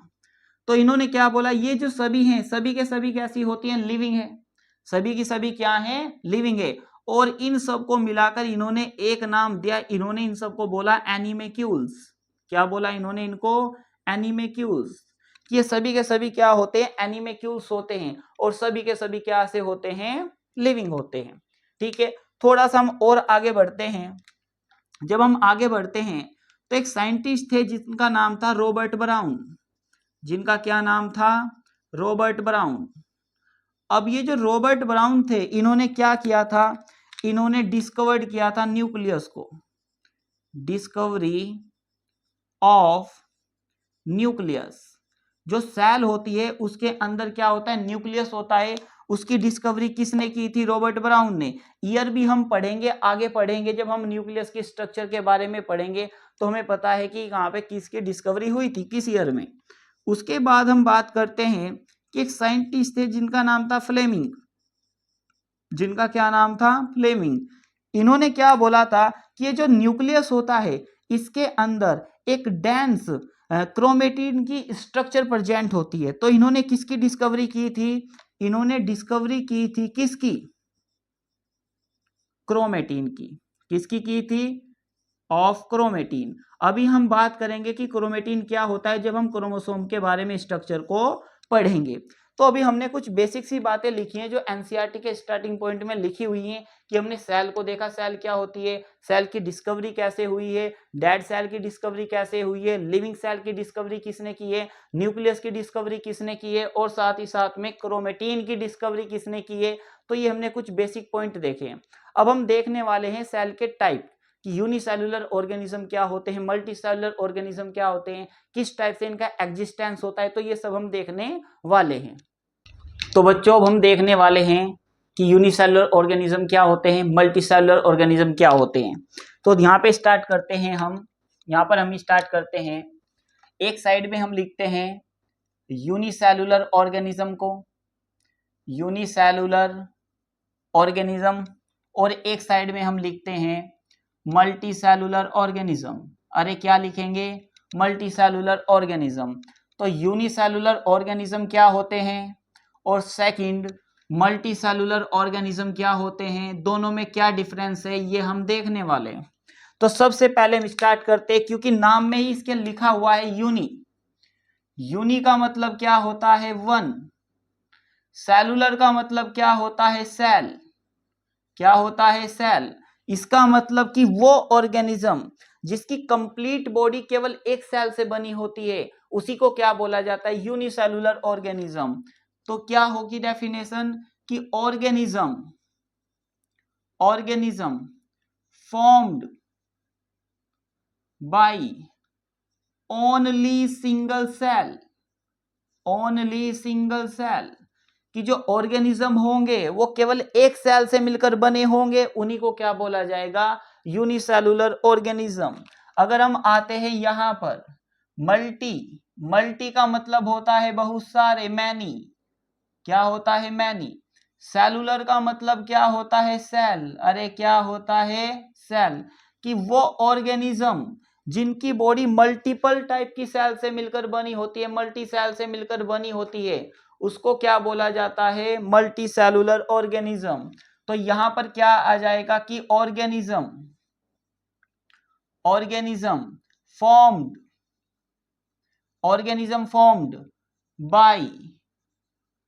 तो इन्होंने क्या बोला, ये जो सभी हैं, सभी के सभी कैसी होती हैं, लिविंग है। सभी की सभी क्या है, लिविंग है। और इन सबको मिलाकर इन्होंने एक नाम दिया, इन्होंने इन सबको बोला एनिमेक्यूल्स। क्या बोला इन्होंने इनको, एनिमेक्यूल्स। ये सभी के सभी क्या होते हैं, एनिमेक्यूल्स होते हैं, और सभी के सभी क्या से होते हैं, लिविंग होते हैं, ठीक है। थोड़ा सा हम और आगे बढ़ते हैं। जब हम आगे बढ़ते हैं तो एक साइंटिस्ट थे जिनका नाम था रॉबर्ट ब्राउन। जिनका क्या नाम था, रॉबर्ट ब्राउन। अब ये जो रॉबर्ट ब्राउन थे, इन्होंने क्या किया था, इन्होंने डिस्कवर्ड किया था न्यूक्लियस को। डिस्कवरी ऑफ न्यूक्लियस, जो सेल होती है उसके अंदर क्या होता है, न्यूक्लियस होता है। उसकी डिस्कवरी किसने की थी, रॉबर्ट ब्राउन ने। ईयर भी हम पढ़ेंगे, आगे पढ़ेंगे, जब हम न्यूक्लियस के स्ट्रक्चर के बारे में पढ़ेंगे तो हमें पता है कि कहाँ पे किसकी डिस्कवरी हुई थी, किस ईयर में। उसके बाद हम बात करते हैं कि एक साइंटिस्ट थे जिनका नाम था फ्लेमिंग। जिनका क्या नाम था, फ्लेमिंग। इन्होंने क्या बोला था कि ये जो न्यूक्लियस होता है इसके अंदर एक डेंस क्रोमेटिन की स्ट्रक्चर प्रेजेंट होती है। तो इन्होंने किसकी डिस्कवरी की थी, इन्होंने डिस्कवरी की थी किसकी, क्रोमेटिन की। किसकी की थी, ऑफ क्रोमेटिन। अभी हम बात करेंगे कि क्रोमेटिन क्या होता है जब हम क्रोमोसोम के बारे में स्ट्रक्चर को पढ़ेंगे। तो अभी हमने कुछ बेसिक सी बातें लिखी हैं जो एनसीईआरटी के स्टार्टिंग पॉइंट में लिखी हुई हैं, कि हमने सेल को देखा, सेल क्या होती है, सेल की डिस्कवरी कैसे हुई है, डेड सेल की डिस्कवरी कैसे हुई है, लिविंग सेल की डिस्कवरी किसने की है, न्यूक्लियस की डिस्कवरी किसने की है, और साथ ही साथ में क्रोमेटिन की डिस्कवरी किसने की है। तो ये हमने कुछ बेसिक पॉइंट देखे हैं। अब हम देखने वाले हैं सेल के टाइप, कि यूनिसेलुलर ऑर्गेनिज्म क्या होते हैं, मल्टीसेलुलर ऑर्गेनिज्म क्या होते हैं, किस टाइप से इनका एग्जिस्टेंस होता है। तो ये सब हम देखने वाले हैं। तो बच्चों अब हम देखने वाले हैं कि यूनिसेलुलर ऑर्गेनिज्म क्या होते हैं, मल्टीसेलुलर ऑर्गेनिज्म क्या होते हैं। तो यहाँ पे स्टार्ट करते हैं हम। यहाँ पर हम स्टार्ट करते हैं, एक साइड में हम लिखते हैं यूनिसेलुलर ऑर्गेनिज्म को, यूनिसेलुलर ऑर्गेनिज्म, और एक साइड में हम लिखते हैं मल्टीसेलुलर ऑर्गेनिज्म। अरे क्या लिखेंगे, मल्टीसेलुलर ऑर्गेनिज्म। तो यूनिसेलुलर ऑर्गेनिज्म क्या होते हैं, और सेकंड मल्टीसेलुलर ऑर्गेनिज्म क्या होते हैं, दोनों में क्या डिफरेंस है ये हम देखने वाले हैं। तो सबसे पहले हम स्टार्ट करते हैं, क्योंकि नाम में ही इसके लिखा हुआ है यूनि। यूनि का मतलब क्या होता है? वन। सेलुलर का मतलब क्या होता है? सेल। क्या होता है? सेल। इसका मतलब कि वो ऑर्गेनिज्म जिसकी कंप्लीट बॉडी केवल एक सेल से बनी होती है, उसी को क्या बोला जाता है? Unicellular organism. तो क्या होगी डेफिनेशन कि organism formed by only single cell, कि जो ऑर्गेनिज्म होंगे वो केवल एक सेल से मिलकर बने होंगे, उन्हीं को क्या बोला जाएगा? Unicellular organism. अगर हम आते हैं यहां पर मल्टी का मतलब होता है बहुत सारे, मैनी। क्या होता है? मैनी। सेलुलर का मतलब क्या होता है? सेल। अरे क्या होता है? सेल। कि वो ऑर्गेनिज्म जिनकी बॉडी मल्टीपल टाइप की सेल से मिलकर बनी होती है, मल्टी सेल से मिलकर बनी होती है, उसको क्या बोला जाता है? Multi cellular organism. तो यहां पर क्या आ जाएगा कि organism formed by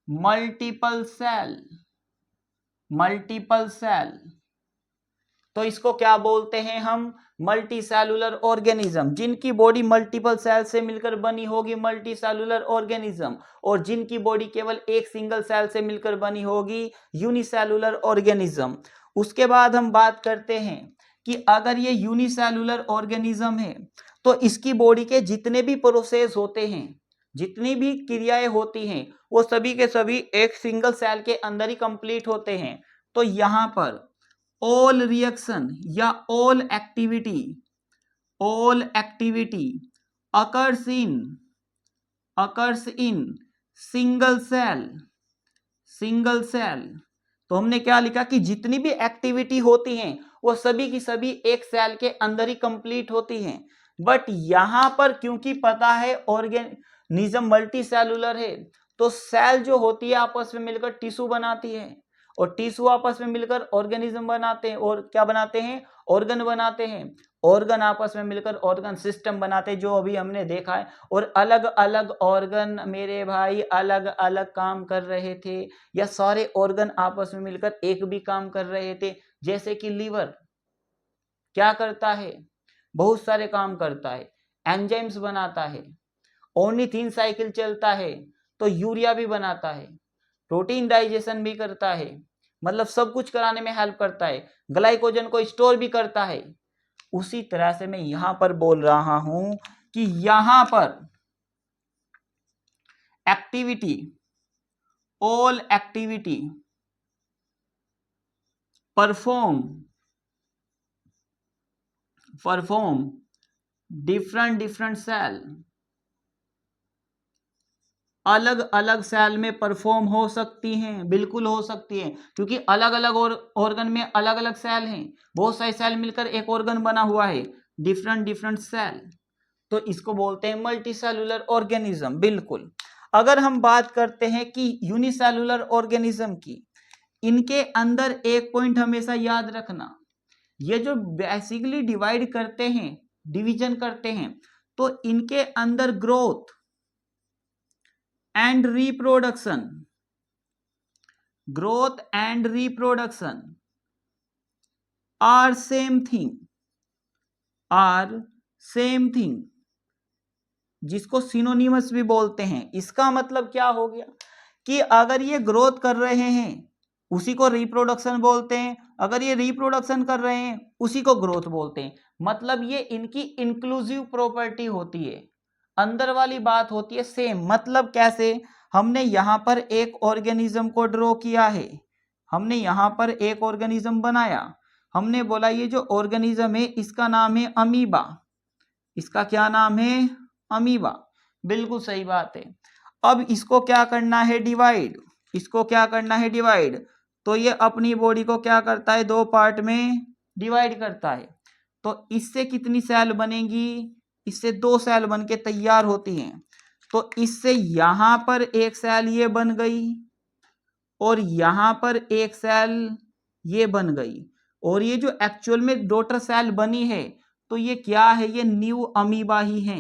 multiple cell. तो इसको क्या बोलते हैं हम? Multi cellular organism. जिनकी बॉडी मल्टीपल सेल से मिलकर बनी होगी, मल्टी सेलुलर ऑर्गेनिज्म। और जिनकी बॉडी केवल एक सिंगल सेल से मिलकर बनी होगी, यूनिसेलुलर ऑर्गेनिज्म। उसके बाद हम बात करते हैं कि अगर ये यूनिसेलुलर ऑर्गेनिज्म है तो इसकी बॉडी के जितने भी प्रोसेस होते हैं, जितनी भी क्रियाएं होती हैं, वो सभी के सभी एक सिंगल सेल के अंदर ही कंप्लीट होते हैं। तो यहां पर ऑल रिएक्शन या all activity occurs in single cell. तो हमने क्या लिखा कि जितनी भी एक्टिविटी होती हैं वो सभी की सभी एक सेल के अंदर ही कंप्लीट होती हैं। बट यहां पर क्योंकि पता है ऑर्गेनिज्म मल्टी सेलुलर है, तो सेल जो होती है आपस में मिलकर टिश्यू बनाती है, और टिश्यू आपस में मिलकर ऑर्गेनिज्म बनाते हैं, और क्या बनाते हैं? ऑर्गन बनाते हैं। ऑर्गन आपस में मिलकर ऑर्गन सिस्टम बनाते हैं, जो अभी हमने देखा है। और अलग अलग ऑर्गन मेरे भाई अलग अलग काम कर रहे थे, या सारे ऑर्गन आपस में मिलकर एक भी काम कर रहे थे। जैसे कि लीवर क्या करता है? बहुत सारे काम करता है, एंजाइम्स बनाता है, ऑर्निथिन साइकिल चलता है तो यूरिया भी बनाता है, प्रोटीन डाइजेशन भी करता है, मतलब सब कुछ कराने में हेल्प करता है, ग्लाइकोजन को स्टोर भी करता है। उसी तरह से मैं यहां पर बोल रहा हूं कि यहां पर all activity perform different cell, अलग अलग सेल में परफॉर्म हो सकती हैं, बिल्कुल हो सकती हैं, क्योंकि अलग अलग ऑर्गन में अलग अलग सेल हैं, बहुत सारे सेल मिलकर एक ऑर्गन बना हुआ है, डिफरेंट सेल। तो इसको बोलते हैं मल्टी सेलुलर ऑर्गेनिज्म। बिल्कुल। अगर हम बात करते हैं कि यूनिसेलुलर ऑर्गेनिज्म की, इनके अंदर एक पॉइंट हमेशा याद रखना, ये जो बेसिकली डिवाइड करते हैं, डिवीजन करते हैं, तो इनके अंदर growth and reproduction are same thing, जिसको सिनोनिमस भी बोलते हैं। इसका मतलब क्या हो गया कि अगर ये ग्रोथ कर रहे हैं उसी को रिप्रोडक्शन बोलते हैं, अगर ये रिप्रोडक्शन कर रहे हैं उसी को ग्रोथ बोलते हैं। मतलब ये इनकी इंक्लूसिव प्रॉपर्टी होती है, अंदर वाली बात होती है सेम। मतलब कैसे? हमने यहां पर एक ऑर्गेनिज्म को ड्रॉ किया है, हमने यहां पर एक ऑर्गेनिज्म बनाया, हमने बोला ये जो ऑर्गेनिज्म है इसका नाम है अमीबा। इसका क्या नाम है? अमीबा। बिल्कुल सही बात है। अब इसको क्या करना है? डिवाइड। तो ये अपनी बॉडी को क्या करता है? दो पार्ट में डिवाइड करता है। तो इससे कितनी सेल बनेगी? इससे दो सेल बन के तैयार होती हैं। तो इससे यहां पर एक सेल ये बन गई, और यहां पर एक सेल ये बन गई, और ये जो एक्चुअल में डॉटर सेल बनी है तो ये क्या है, ये न्यू अमीबा ही है।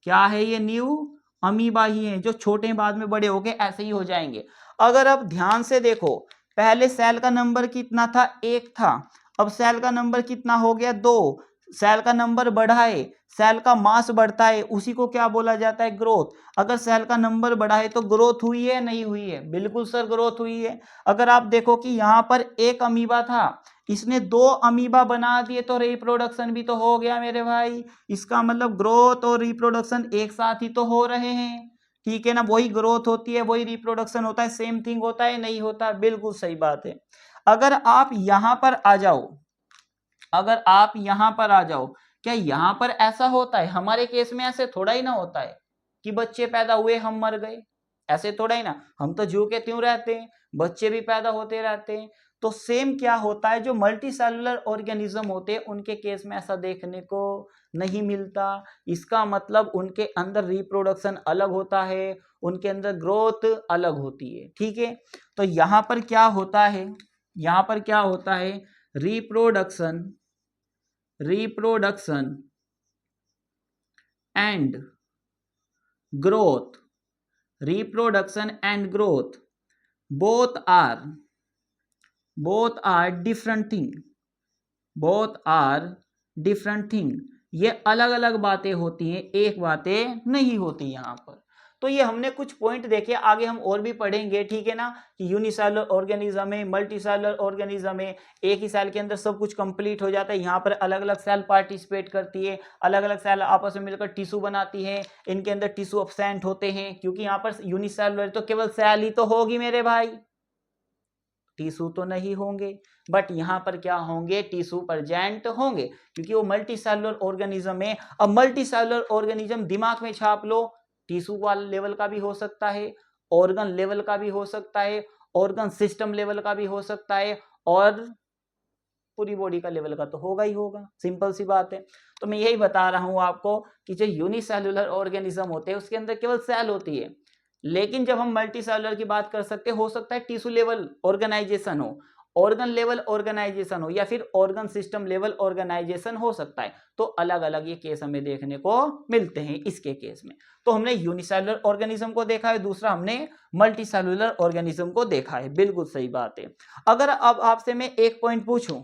क्या है, ये न्यू अमीबा ही है, जो छोटे बाद में बड़े होके ऐसे ही हो जाएंगे। अगर आप ध्यान से देखो, पहले सेल का नंबर कितना था, 1 था, अब सेल का नंबर कितना हो गया, 2। सेल का नंबर बढ़ा है, सेल का मास बढ़ता है, उसी को क्या बोला जाता है, ग्रोथ। अगर सेल का नंबर बढ़ा है तो ग्रोथ हुई है, नहीं हुई है, बिल्कुल सर ग्रोथ हुई है। अगर आप देखो कि यहाँ पर एक अमीबा था, इसने 2 अमीबा बना दिए, तो रिप्रोडक्शन भी तो हो गया मेरे भाई। इसका मतलब ग्रोथ और रिप्रोडक्शन एक साथ ही तो हो रहे हैं, ठीक है ना। वही ग्रोथ होती है, वही रिप्रोडक्शन होता है, सेम थिंग होता है, नहीं होता, बिल्कुल सही बात है। अगर आप यहां पर आ जाओ, अगर आप यहां पर आ जाओ, क्या यहां पर ऐसा होता है, हमारे केस में ऐसे थोड़ा ही ना होता है कि बच्चे पैदा हुए हम मर गए, ऐसे थोड़ा ही ना, हम तो ज्यों के त्यों रहते हैं, बच्चे भी पैदा होते रहते हैं। तो सेम क्या होता है, जो मल्टी सेलुलर ऑर्गेनिज्म होते हैं उनके केस में ऐसा देखने को नहीं मिलता। इसका मतलब उनके अंदर रिप्रोडक्शन अलग होता है, उनके अंदर ग्रोथ अलग होती है, ठीक है। तो यहां पर क्या होता है, यहां पर क्या होता है, reproduction and growth, reproduction and growth both are different thing, ये अलग अलग बातें होती हैं, एक बातें नहीं होती यहां पर। तो ये हमने कुछ पॉइंट देखे, आगे हम और भी पढ़ेंगे, ठीक है ना, कि यूनिसेलुलर ऑर्गेनिज्म है, मल्टीसेलुलर ऑर्गेनिज्म है, एक ही सेल के अंदर सब कुछ कंप्लीट हो जाता है, यहाँ पर अलग अलग सेल पार्टिसिपेट करती है, अलग अलग सेल आपस में मिलकर टिश्यू बनाती है, इनके अंदर टिश्यू अब्सेंट होते हैं, क्योंकि यहाँ पर यूनिसेलुलर तो केवल सेल ही तो होगी मेरे भाई, टिश्यू तो नहीं होंगे, बट यहां पर क्या होंगे, टिश्यू प्रेजेंट होंगे, क्योंकि वो मल्टी सेलुलर ऑर्गेनिज्म है। अब मल्टी सेलुलर ऑर्गेनिज्म दिमाग में छाप लो, टिश्यू वाले लेवल का भी हो सकता है, ऑर्गन लेवल का भी हो सकता है, ऑर्गन सिस्टम लेवल का भी हो सकता है, और पूरी बॉडी का लेवल का तो होगा ही होगा, सिंपल सी बात है। तो मैं यही बता रहा हूं आपको कि जो यूनिसेलुलर ऑर्गेनिज्म होते हैं उसके अंदर केवल सेल होती है, लेकिन जब हम मल्टी सेलुलर की बात कर सकते हो सकता है टिश्यू लेवल ऑर्गेनाइजेशन हो, ऑर्गन लेवल ऑर्गेनाइजेशन हो, या फिर ऑर्गन सिस्टम लेवल ऑर्गेनाइजेशन हो सकता है। तो अलग अलग ये केस हमें देखने को मिलते हैं इसके केस में। तो हमने यूनिसेलुलर ऑर्गेनिज्म को देखा है, दूसरा हमने मल्टी सेलुलर ऑर्गेनिज्म को देखा है, बिल्कुल सही बात है। अगर अब आपसे मैं एक पॉइंट पूछूं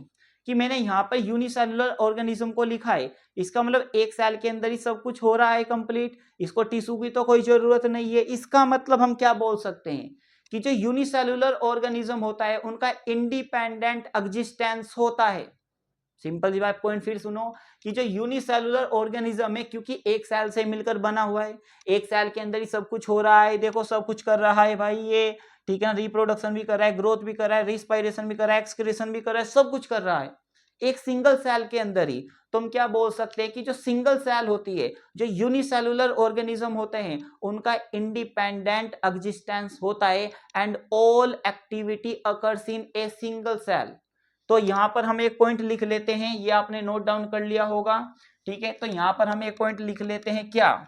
कि मैंने यहाँ पर यूनिसेलुलर ऑर्गेनिज्म को लिखा है, इसका मतलब एक सेल के अंदर ही सब कुछ हो रहा है कंप्लीट, इसको टिश्यू की तो कोई जरूरत नहीं है। इसका मतलब हम क्या बोल सकते हैं कि जो यूनिसेलुलर ऑर्गेनिज्म होता है उनका इंडिपेंडेंट एग्जिस्टेंस होता है। सिंपल सी बात, पॉइंट फिर सुनो, कि जो यूनिसेलुलर ऑर्गेनिज्म है, क्योंकि एक सेल से मिलकर बना हुआ है, एक सेल के अंदर ही सब कुछ हो रहा है, देखो सब कुछ कर रहा है भाई ये, ठीक है ना, रिप्रोडक्शन भी कर रहा है, ग्रोथ भी कर रहा है, रिस्पायरेशन भी कर रहा है, एक्सक्रीशन भी कर रहा है, सब कुछ कर रहा है एक सिंगल सेल के अंदर ही। तो हम क्या बोल सकते हैं कि जो सिंगल सेल होती है, जो यूनिसेलुलर ऑर्गेनिज्म होते हैं, उनका इंडिपेंडेंट एग्जिस्टेंस होता है and all activity occurs in a single cell. तो यहां पर हम एक पॉइंट लिख लेते हैं, ये आपने नोट डाउन कर लिया होगा, ठीक है। तो यहां पर हम एक पॉइंट लिख लेते हैं, क्या,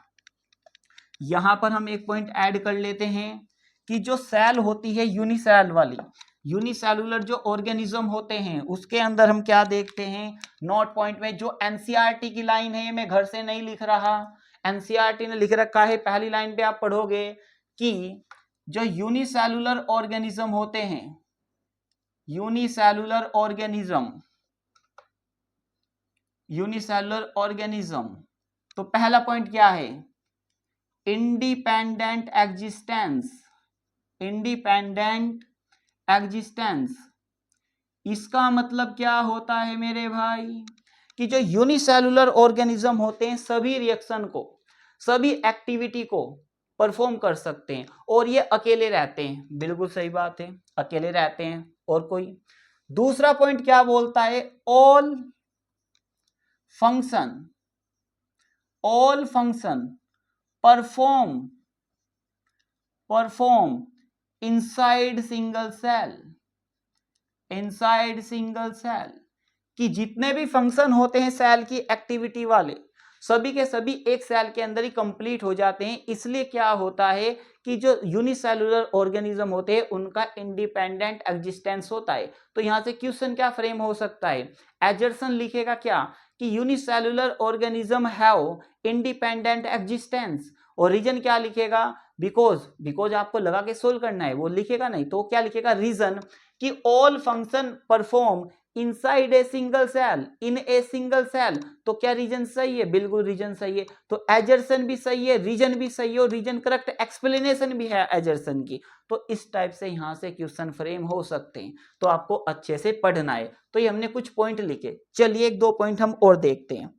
यहां पर हम एक पॉइंट ऐड कर लेते हैं कि जो सेल होती है यूनिसेल वाली, यूनिसेलुलर जो ऑर्गेनिज्म होते हैं उसके अंदर हम क्या देखते हैं, नोट पॉइंट में जो एनसीईआरटी की लाइन है, मैं घर से नहीं लिख रहा, एनसीईआरटी ने लिख रखा है, पहली लाइन पे आप पढ़ोगे कि जो यूनिसेलुलर ऑर्गेनिज्म होते हैं, यूनिसेलुलर ऑर्गेनिज्म, तो पहला पॉइंट क्या है, इंडिपेंडेंट एग्जिस्टेंस। इसका मतलब क्या होता है मेरे भाई, कि जो यूनिसेलुलर ऑर्गेनिज्म होते हैं सभी रिएक्शन को, सभी एक्टिविटी को परफॉर्म कर सकते हैं, और ये अकेले रहते हैं, बिल्कुल सही बात है, अकेले रहते हैं, और कोई। दूसरा पॉइंट क्या बोलता है, all function perform inside single cell, कि जितने भी फंक्शन होते हैं सेल की एक्टिविटी वाले, सभी के सभी एक सेल के अंदर ही कंप्लीट हो जाते हैं। इसलिए क्या होता है कि जो यूनिसेलुलर ऑर्गेनिज्म होते हैं उनका इंडिपेंडेंट एग्जिस्टेंस होता है। तो यहां से क्वेश्चन क्या फ्रेम हो सकता है, एजर्सन लिखेगा क्या, कि unicellular organism have independent existence, और रीजन क्या लिखेगा, बिकॉज आपको लगा के सोल्व करना है, वो लिखेगा नहीं तो क्या लिखेगा, रीजन कि all function perform inside a single cell, in a single cell. तो क्या रीजन सही है, बिल्कुल रीजन सही है। तो एजर्सन भी सही है, रीजन भी सही है, और रीजन करेक्ट एक्सप्लेनेशन भी है एजर्सन की। तो इस टाइप से यहां से क्वेश्चन फ्रेम हो सकते हैं, तो आपको अच्छे से पढ़ना है। तो ये हमने कुछ पॉइंट लिखे, चलिए एक दो पॉइंट हम और देखते हैं।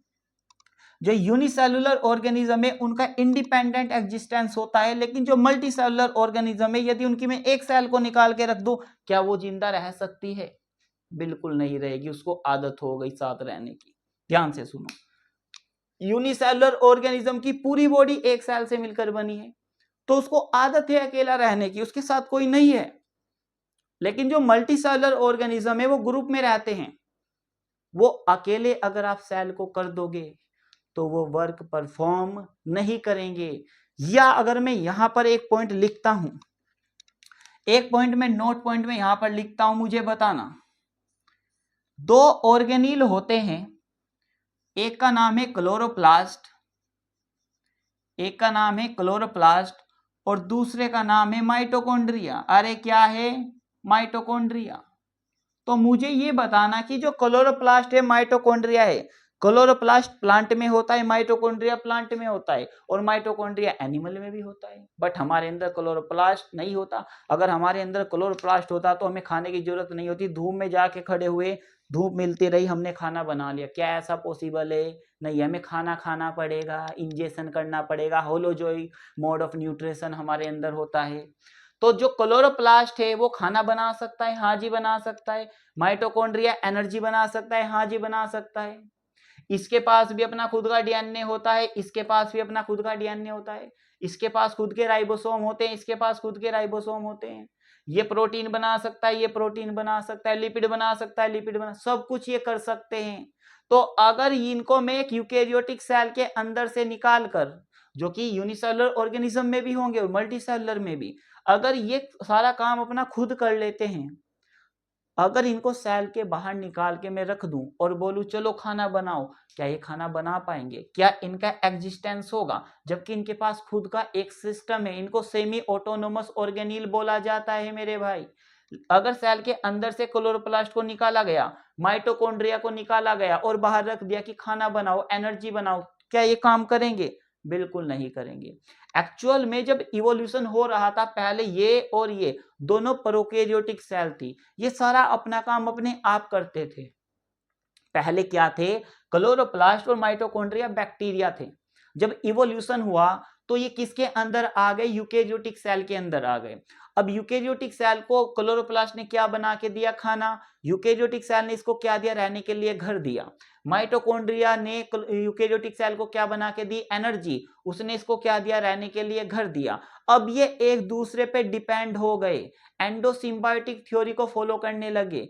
जो यूनिसेलुलर ऑर्गेनिज्म है उनका इंडिपेंडेंट एग्जिस्टेंस होता है, लेकिन जो मल्टीसेलुलर ऑर्गेनिज्म है यदि उनकी मैं एक सेल को निकाल के रख दूं, क्या वो जिंदा रह सकती है, बिल्कुल नहीं रहेगी, उसको आदत हो गई साथ रहने की। ध्यान से सुनो, यूनिसेलुलर ऑर्गेनिज्म की पूरी बॉडी एक सेल से मिलकर बनी है, तो उसको आदत है अकेला रहने की, उसके साथ कोई नहीं है। लेकिन जो मल्टीसेलुलर ऑर्गेनिज्म है वो ग्रुप में रहते हैं, वो अकेले अगर आप सेल को कर दोगे तो वो वर्क परफॉर्म नहीं करेंगे। या अगर मैं यहां पर एक पॉइंट लिखता हूं, एक पॉइंट में नोट पॉइंट में यहां पर लिखता हूं, मुझे बताना, दो ऑर्गेनील होते हैं, एक का नाम है क्लोरोप्लास्ट, एक का नाम है क्लोरोप्लास्ट और दूसरे का नाम है माइटोकॉन्ड्रिया। अरे क्या है, माइटोकॉन्ड्रिया। तो मुझे ये बताना कि जो क्लोरोप्लास्ट है माइटोकॉन्ड्रिया है, क्लोरोप्लास्ट प्लांट में होता है, माइटोकॉन्ड्रिया प्लांट में होता है, और माइटोकॉन्ड्रिया एनिमल में भी होता है, बट हमारे अंदर क्लोरोप्लास्ट नहीं होता। अगर हमारे अंदर क्लोरोप्लास्ट होता तो हमें खाने की जरूरत नहीं होती, धूप में जाके खड़े हुए, धूप मिलती रही, हमने खाना बना लिया। क्या ऐसा पॉसिबल है, नहीं, हमें खाना खाना पड़ेगा, इंजेक्शन करना पड़ेगा, होलोजोइक मोड ऑफ न्यूट्रिशन हमारे अंदर होता है। तो जो क्लोरोप्लास्ट है वो खाना बना सकता है, हाँ जी बना सकता है। माइटोकॉन्ड्रिया एनर्जी बना सकता है, हाँ जी बना सकता है। इसके पास भी अपना खुद का डीएनए होता है, इसके पास भी अपना खुद का डीएनए होता है, इसके पास खुद के राइबोसोम होते हैं, इसके पास खुद के राइबोसोम होते हैं। ये प्रोटीन बना सकता है, ये प्रोटीन बना सकता है, लिपिड बना सकता है, लिपिड बना, सब कुछ ये कर सकते हैं। तो अगर इनको मैं एक यूकेरियोटिक सेल के अंदर से निकाल कर, जो कि यूनिसेलुलर ऑर्गेनिज्म में भी होंगे और मल्टीसेलुलर में भी, अगर ये सारा काम अपना खुद कर लेते हैं, अगर इनको सेल के बाहर निकाल के मैं रख दूं और बोलूं चलो खाना बनाओ, क्या ये खाना बना पाएंगे, क्या इनका एग्जिस्टेंस होगा, जबकि इनके पास खुद का एक सिस्टम है। इनको सेमी ऑटोनोमस ऑर्गेनील बोला जाता है मेरे भाई। अगर सेल के अंदर से क्लोरोप्लास्ट को निकाला गया, माइटोकॉन्ड्रिया को निकाला गया और बाहर रख दिया कि खाना बनाओ, एनर्जी बनाओ, क्या ये काम करेंगे, बिल्कुल नहीं करेंगे। एक्चुअल में जब इवोल्यूशन हो रहा था, पहले ये और ये दोनों प्रोकैरियोटिक सेल थी, ये सारा अपना काम अपने आप करते थे। पहले क्या थे, क्लोरोप्लास्ट और माइटोकॉन्ड्रिया बैक्टीरिया थे। जब इवोल्यूशन हुआ तो ये किसके अंदर आ गए, यूकेरियोटिक सेल के अंदर आ गए। अब यूकेरियोटिक सेल को क्लोरोप्लास्ट ने क्या बना के दिया, खाना। यूकेरियोटिक सेल ने इसको क्या दिया, रहने के लिए घर दिया। माइटोकॉन्ड्रिया ने यूकेरियोटिक सेल को क्या बना के दी, एनर्जी। उसने इसको क्या दिया, रहने के लिए घर दिया। अब ये एक दूसरे पे डिपेंड हो गए, एंडोसिम्बायोटिक थ्योरी को फॉलो करने लगे।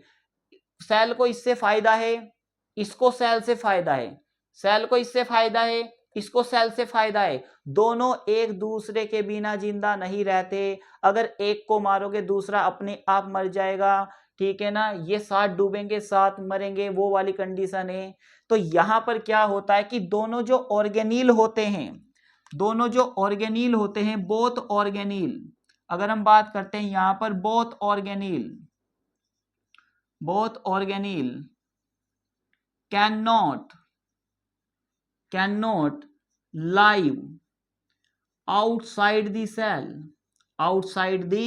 सेल को इससे फायदा है, इसको सेल से फायदा है, सेल को इससे फायदा है, इसको सेल से फायदा है। दोनों एक दूसरे के बिना जिंदा नहीं रहते। अगर एक को मारोगे दूसरा अपने आप मर जाएगा, ठीक है ना। ये साथ डूबेंगे साथ मरेंगे, वो वाली कंडीशन है। तो यहां पर क्या होता है कि दोनों जो ऑर्गेनील होते हैं, दोनों जो ऑर्गेनील होते हैं, बोथ ऑर्गेनील, अगर हम बात करते हैं यहां पर both ऑर्गेनील, both organelle cannot live outside the cell, outside the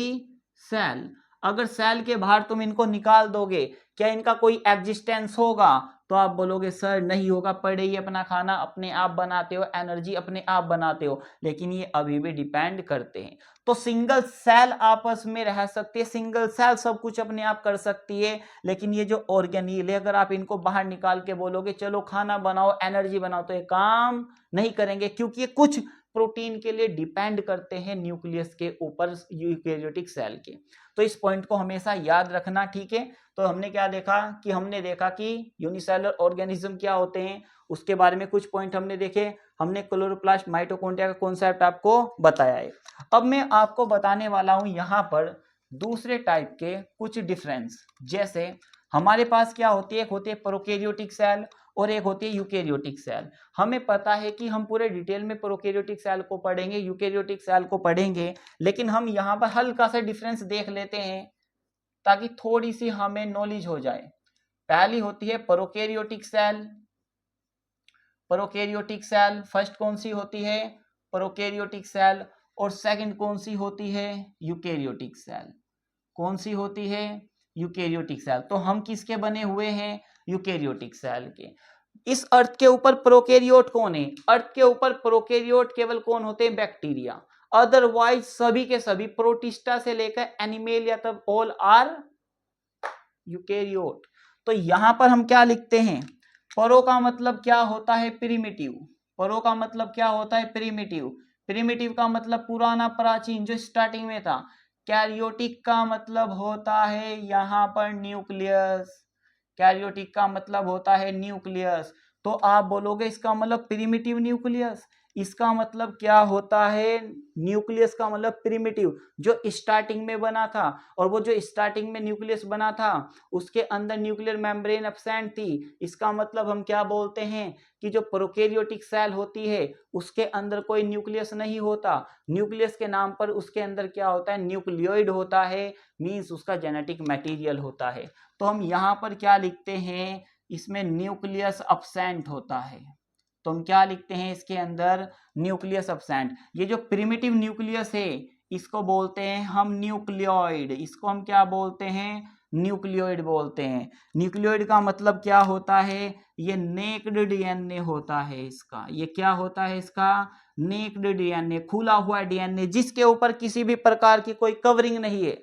cell। अगर सेल के बाहर तुम इनको निकाल दोगे, क्या इनका कोई एग्जिस्टेंस होगा, तो आप बोलोगे सर नहीं होगा, पड़े ही अपना खाना अपने आप बनाते हो, एनर्जी अपने आप बनाते हो। लेकिन ये अभी भी डिपेंड करते हैं। तो सिंगल सेल आपस में रह सकती है, सिंगल सेल सब कुछ अपने आप कर सकती है, लेकिन ये जो ऑर्गेनील है, अगर आप इनको बाहर निकाल के बोलोगे चलो खाना बनाओ, एनर्जी बनाओ, तो ये काम नहीं करेंगे, क्योंकि ये कुछ प्रोटीन के लिए डिपेंड करते हैं न्यूक्लियस के ऊपर, यूकेरियोटिक सेल के। तो इस पॉइंट को हमेशा याद रखना, ठीक है। तो हमने क्या देखा कि हमने देखा कि यूनिसेलुलर ऑर्गेनिज्म क्या होते हैं, उसके बारे में कुछ पॉइंट हमने देखे। हमने क्लोरोप्लास्ट, माइटोकॉन्ड्रिया का कॉन्सेप्ट आपको बताया है। अब मैं आपको बताने वाला हूं यहां पर दूसरे टाइप के कुछ डिफरेंस। जैसे हमारे पास क्या होती है, एक होती है प्रोकैरियोटिक सेल और एक होती है यूकेरियोटिक सेल। हमें पता है कि हम पूरे डिटेल में प्रोकैरियोटिक सेल को पढ़ेंगे, यूकेरियोटिक सेल को पढ़ेंगे, लेकिन हम यहाँ पर हल्का सा डिफरेंस देख लेते हैं ताकि थोड़ी सी हमें नॉलेज हो जाए। पहली होती है prokaryotic cell. Prokaryotic cell first कौन सी होती है? Prokaryotic cell. और सेकंड कौन सी होती है? Eukaryotic cell. कौन सी होती है? Eukaryotic cell. तो हम किसके बने हुए हैं? यूकेरियोटिक सेल के। इस अर्थ के ऊपर प्रोकैरियोट कौन है? अर्थ के ऊपर प्रोकैरियोट केवल कौन होते हैं? बैक्टीरिया। अदरवाइज सभी के सभी प्रोटिस्टा से लेकर एनिमेलिया तक ऑल आर यूकेरियोट। तो यहां पर हम क्या लिखते हैं? परो का मतलब क्या होता है? प्रिमिटिव। परो का मतलब क्या होता है? प्रिमिटिव। प्रिमिटिव का मतलब पुराना, प्राचीन, जो स्टार्टिंग में था। कैरियोटिक का मतलब होता है यहां पर न्यूक्लियस। कैरियोटिक का मतलब होता है न्यूक्लियस। तो आप बोलोगे इसका मतलब प्रिमिटिव न्यूक्लियस। इसका मतलब क्या होता है? न्यूक्लियस का मतलब प्रिमिटिव, जो स्टार्टिंग में बना था। और वो जो स्टार्टिंग में न्यूक्लियस बना था उसके अंदर न्यूक्लियर मेम्ब्रेन एब्सेंट थी। इसका मतलब हम क्या बोलते हैं कि जो प्रोकैरियोटिक सेल होती है उसके अंदर कोई न्यूक्लियस नहीं होता। न्यूक्लियस के नाम पर उसके अंदर क्या होता है? न्यूक्लियोइड होता है, मींस उसका जेनेटिक मटेरियल होता है। तो हम यहाँ पर क्या लिखते हैं? इसमें न्यूक्लियस एब्सेंट होता है। तो हम क्या लिखते हैं इसके अंदर? Nucleus absent. ये जो प्रिमिटिव न्यूक्लियस है इसको बोलते हैं हम न्यूक्लियोइड। इसको हम क्या बोलते हैं? न्यूक्लियोइड बोलते हैं। न्यूक्लियोइड का मतलब क्या होता है? ये नेक्ड डीएनए होता है इसका। ये क्या होता है इसका? नेक्ड डीएनए, खुला हुआ डीएनए, जिसके ऊपर किसी भी प्रकार की कोई कवरिंग नहीं है,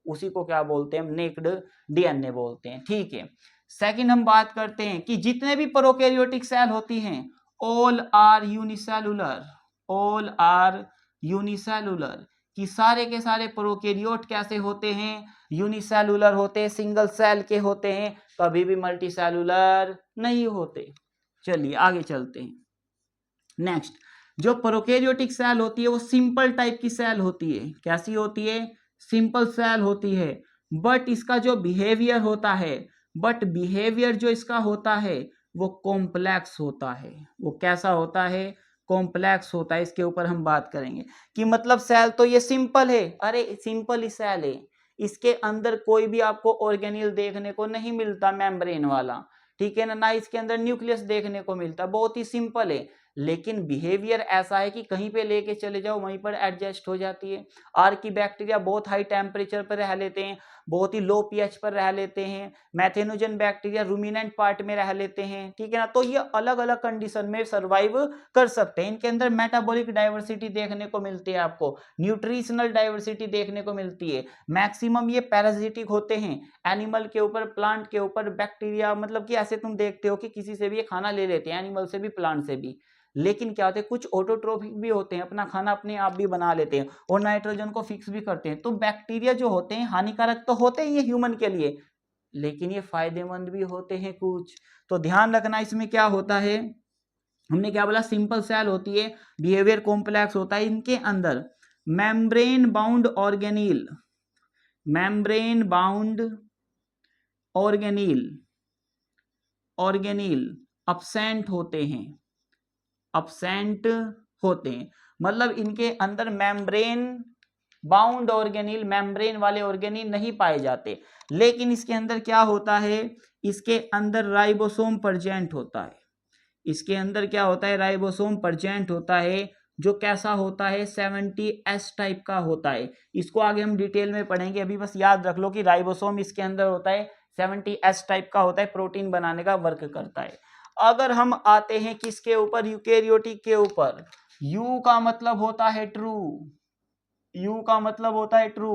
उसी को क्या बोलते हैं? नेक्ड डीएनए बोलते हैं। ठीक है। सेकंड हम बात करते हैं कि जितने भी प्रोकैरियोटिक सेल होती हैं all are unicellular. All are unicellular. कि सारे के सारे प्रोकैरियोट कैसे होते हैं? यूनिसेलुलर होते हैं, सिंगल सेल के होते हैं, कभी भी मल्टीसेलुलर नहीं होते। चलिए आगे चलते हैं। नेक्स्ट, जो प्रोकैरियोटिक सेल होती है वो सिंपल टाइप की सेल होती है। कैसी होती है? सिंपल सेल होती है। बट इसका जो बिहेवियर होता है, जो इसका होता है वो कॉम्प्लेक्स होता है। वो कैसा होता है? कॉम्प्लेक्स होता है। इसके ऊपर हम बात करेंगे कि मतलब सेल तो ये सिंपल है, अरे सिंपल ही सेल है, इसके अंदर कोई भी आपको ऑर्गेनिल देखने को नहीं मिलता मेम्ब्रेन वाला, ठीक है ना इसके अंदर न्यूक्लियस देखने को मिलता, बहुत ही सिंपल है। लेकिन बिहेवियर ऐसा है कि कहीं पे लेके चले जाओ वहीं पर एडजस्ट हो जाती है। आर्की बैक्टीरिया बहुत हाई टेम्परेचर पर रह लेते हैं, बहुत ही लो पीएच पर रह लेते हैं। मैथेनोजन बैक्टीरिया रूमिनेंट पार्ट में रह लेते हैं, ठीक है ना। तो ये अलग अलग कंडीशन में सर्वाइव कर सकते हैं। इनके अंदर मेटाबॉलिक डाइवर्सिटी देखने को मिलती है, आपको न्यूट्रिशनल डाइवर्सिटी देखने को मिलती है। मैक्सिमम ये पैरासिटिक होते हैं, एनिमल के ऊपर, प्लांट के ऊपर, बैक्टीरिया, मतलब कि ऐसे तुम देखते हो कि किसी से भी ये खाना ले लेते हैं, एनिमल से भी, प्लांट से भी। लेकिन क्या होते हैं, कुछ ऑटोट्रोफिक भी होते हैं, अपना खाना अपने आप भी बना लेते हैं और नाइट्रोजन को फिक्स भी करते हैं। तो बैक्टीरिया जो होते हैं हानिकारक तो होते हैं ये ह्यूमन के लिए, लेकिन ये फायदेमंद भी होते हैं कुछ। तो ध्यान रखना इसमें क्या होता है, हमने क्या बोला? सिंपल सेल होती है, बिहेवियर कॉम्प्लेक्स होता है। इनके अंदर membrane bound organelle, membrane bound organelle, organelle absent होते हैं, अब्सेंट होते हैं। मतलब इनके अंदर मेम्ब्रेन बाउंड ऑर्गेनील, मेम्ब्रेन वाले ऑर्गेनील नहीं पाए जाते। लेकिन इसके अंदर क्या होता है? इसके अंदर राइबोसोम प्रेजेंट होता है। इसके अंदर क्या होता है? राइबोसोम प्रेजेंट होता है, जो कैसा होता है? 70S टाइप का होता है। इसको आगे हम डिटेल में पढ़ेंगे, अभी बस याद रख लो कि राइबोसोम इसके अंदर होता है, 70S टाइप का होता है, प्रोटीन बनाने का वर्क करता है। अगर हम आते हैं किसके ऊपर? यूकेरियोटिक के ऊपर। यू का मतलब होता है ट्रू, यू का मतलब होता है ट्रू,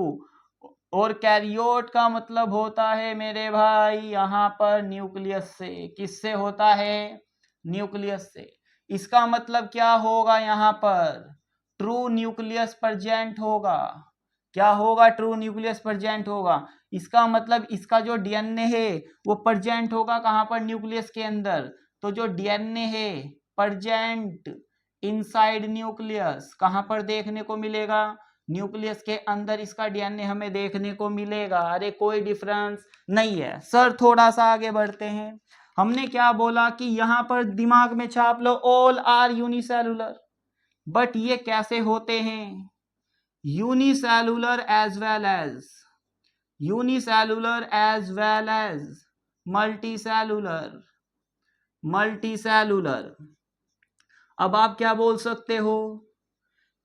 और कैरियोट का मतलब होता है मेरे भाई यहां पर न्यूक्लियस से। किससे होता है? न्यूक्लियस से। इसका मतलब क्या होगा? यहां पर ट्रू न्यूक्लियस प्रेजेंट होगा। क्या होगा? ट्रू न्यूक्लियस प्रेजेंट होगा। इसका मतलब इसका जो डीएनए है वो प्रेजेंट होगा कहां पर? न्यूक्लियस के अंदर। तो जो डीएनए है प्रेजेंट इनसाइड न्यूक्लियस, कहां पर देखने को मिलेगा? न्यूक्लियस के अंदर इसका डीएनए हमें देखने को मिलेगा। अरे कोई डिफरेंस नहीं है। सर थोड़ा सा आगे बढ़ते हैं। हमने क्या बोला कि यहां पर दिमाग में छाप लो, ऑल आर यूनिसेलुलर। बट ये कैसे होते हैं? Unicellular as well as, unicellular as well as multicellular, multicellular. अब आप क्या बोल सकते हो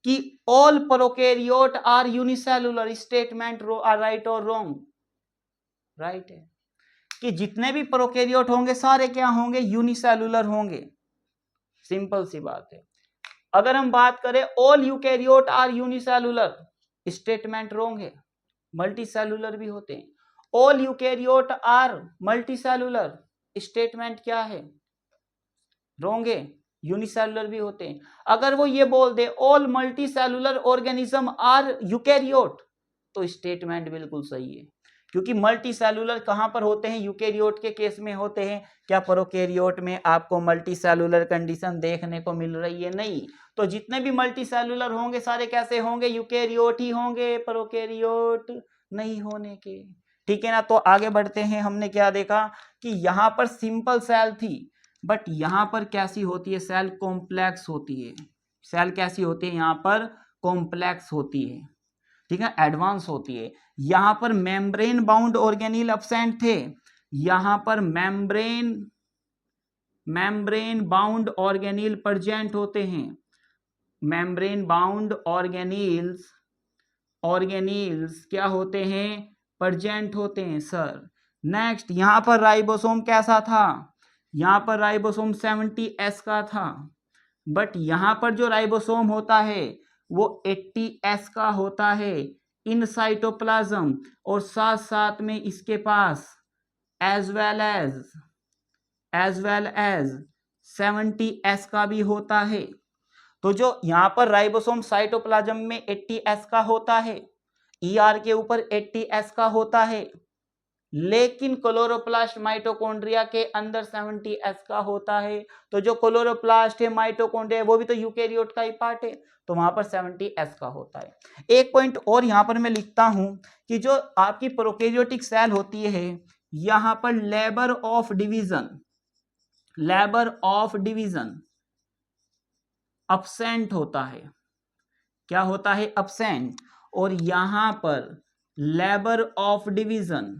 कि all prokaryote are unicellular. Statement right और रॉन्ग? राइट है कि जितने भी प्रोकैरियोट होंगे सारे क्या होंगे? यूनिसेलुलर होंगे। सिंपल सी बात है। अगर हम बात करें all eukaryote are unicellular, statement wrong है, मल्टीसेलुलर भी होते हैं। All eukaryote are multicellular, statement क्या है? रॉन्ग है, यूनिसेलुलर भी होते हैं। अगर वो ये बोल दे all multicellular organism are eukaryote, तो स्टेटमेंट बिल्कुल सही है, क्योंकि मल्टीसेलुलर कहां पर होते हैं? यूकैरियोट के केस में होते हैं। क्या प्रोकैरियोट में आपको मल्टीसेलुलर कंडीशन देखने को मिल रही है? नहीं। तो जितने भी मल्टीसेलुलर होंगे सारे कैसे होंगे? यूकैरियोट ही होंगे, प्रोकैरियोट नहीं होने के। ठीक है ना। तो आगे बढ़ते हैं। हमने क्या देखा कि यहां पर सिंपल सेल थी, बट यहां पर कैसी होती है? सेल कॉम्प्लेक्स होती है। सेल कैसी होती है? यहां पर कॉम्प्लेक्स होती है, ठीक है, एडवांस होती है। यहां पर मेम्ब्रेन बाउंड ऑर्गेनील एब्सेंट थे, यहां पर मेम्ब्रेन बाउंड ऑर्गेनील प्रेजेंट होते हैं। मेम्ब्रेन बाउंड ऑर्गेनील्स क्या होते हैं? प्रेजेंट होते हैं सर। नेक्स्ट, यहां पर राइबोसोम कैसा था? यहां पर राइबोसोम 70S का था, बट यहां पर जो राइबोसोम होता है वो 80S का होता है इन साइटोप्लाज्म, और साथ साथ में इसके पास एज वेल एज 70S का भी होता है। तो जो यहां पर राइबोसोम साइटोप्लाज्म में 80S का होता है, ER के ऊपर 80S का होता है, लेकिन क्लोरोप्लास्ट माइटोकॉन्ड्रिया के अंदर 70S का होता है। तो जो क्लोरोप्लास्ट है, माइटोकॉन्ड्रिया, वो भी तो यूकैरियोट का ही पार्ट है, तो वहां पर 70S का होता है। एक पॉइंट और यहां पर मैं लिखता हूं कि जो आपकी प्रोकैरियोटिक सेल होती है, यहां पर लेबर ऑफ डिवीजन अब्सेंट होता है। क्या होता है? अब्सेंट। और यहां पर लेबर ऑफ डिवीजन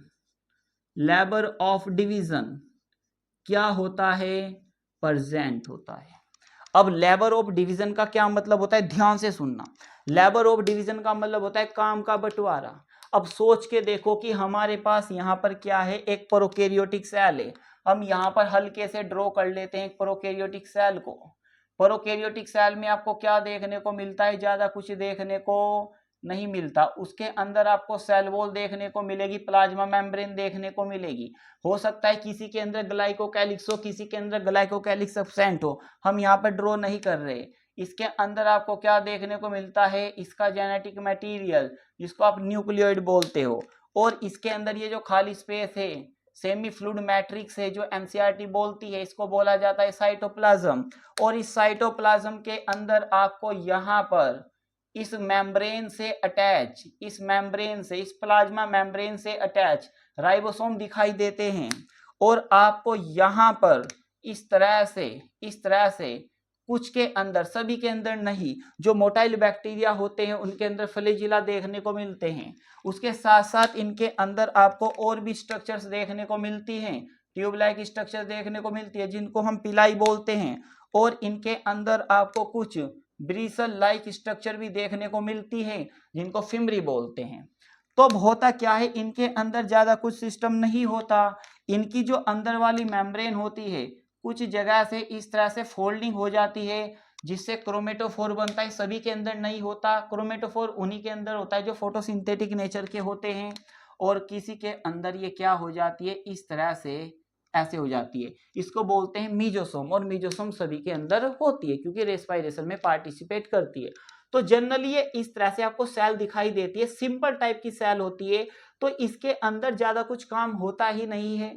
क्या होता है? प्रेजेंट होता है। अब लेबर ऑफ डिवीजन का क्या मतलब होता है? ध्यान से सुनना। लेबर ऑफ डिवीजन का मतलब होता है काम का बंटवारा। अब सोच के देखो कि हमारे पास यहां पर क्या है? एक प्रोकैरियोटिक सेल है। हम यहां पर हल्के से ड्रॉ कर लेते हैं एक प्रोकैरियोटिक सेल को। प्रोकैरियोटिक सेल में आपको क्या देखने को मिलता है? ज्यादा कुछ देखने को नहीं मिलता। उसके अंदर आपको सेल वॉल देखने को मिलेगी, प्लाज्मा मेम्ब्रेन देखने को मिलेगी। हो सकता है किसी के अंदर ग्लाइकोकैलिक्स हो, किसी के अंदर ग्लाइकोकैलिक्स एब्सेंट हो, हम यहाँ पर ड्रॉ नहीं कर रहे। इसके अंदर आपको क्या देखने को मिलता है? इसका जेनेटिक मटेरियल, जिसको आप न्यूक्लियोइड बोलते हो। और इसके अंदर ये जो खाली स्पेस है, सेमी फ्लूइड मैट्रिक्स है, जो एनसीईआरटी बोलती है, इसको बोला जाता है साइटोप्लाज्म। और इस साइटोप्लाज्म के अंदर आपको यहाँ पर इस मेम्ब्रेन से अटैच, इस प्लाज्मा मेम्ब्रेन से अटैच राइबोसोम दिखाई देते हैं। और आपको यहां पर इस तरह से कुछ के अंदर, सभी के अंदर नहीं, जो मोटाइल बैक्टीरिया होते हैं उनके अंदर फ्लैजिला देखने को मिलते हैं। उसके साथ साथ इनके अंदर आपको और भी स्ट्रक्चर्स देखने को मिलती हैं, ट्यूब लाइक स्ट्रक्चर देखने को मिलती है, जिनको हम पिलाई बोलते हैं। और इनके अंदर आपको कुछ ब्रिसल लाइक स्ट्रक्चर भी देखने को मिलती है, जिनको फिमरी बोलते हैं। तो अब होता क्या है? इनके अंदर ज्यादा कुछ सिस्टम नहीं होता। इनकी जो अंदर वाली मेम्ब्रेन होती है, कुछ जगह से इस तरह से फोल्डिंग हो जाती है, जिससे क्रोमेटोफोर बनता है। सभी के अंदर नहीं होता, क्रोमेटोफोर उन्हीं के अंदर होता है जो फोटोसिंथेटिक नेचर के होते हैं। और किसी के अंदर ये क्या हो जाती है? इस तरह से ऐसे हो जाती है। इसको बोलते हैं मीजोसोम, और मीजोसोम सभी के अंदर होती है क्योंकि रेस्पिरेशन में पार्टिसिपेट करती है। तो जनरली ये इस तरह से आपको सेल दिखाई देती है, सिंपल टाइप की सेल होती है। तो इसके अंदर ज्यादा कुछ काम होता ही नहीं है,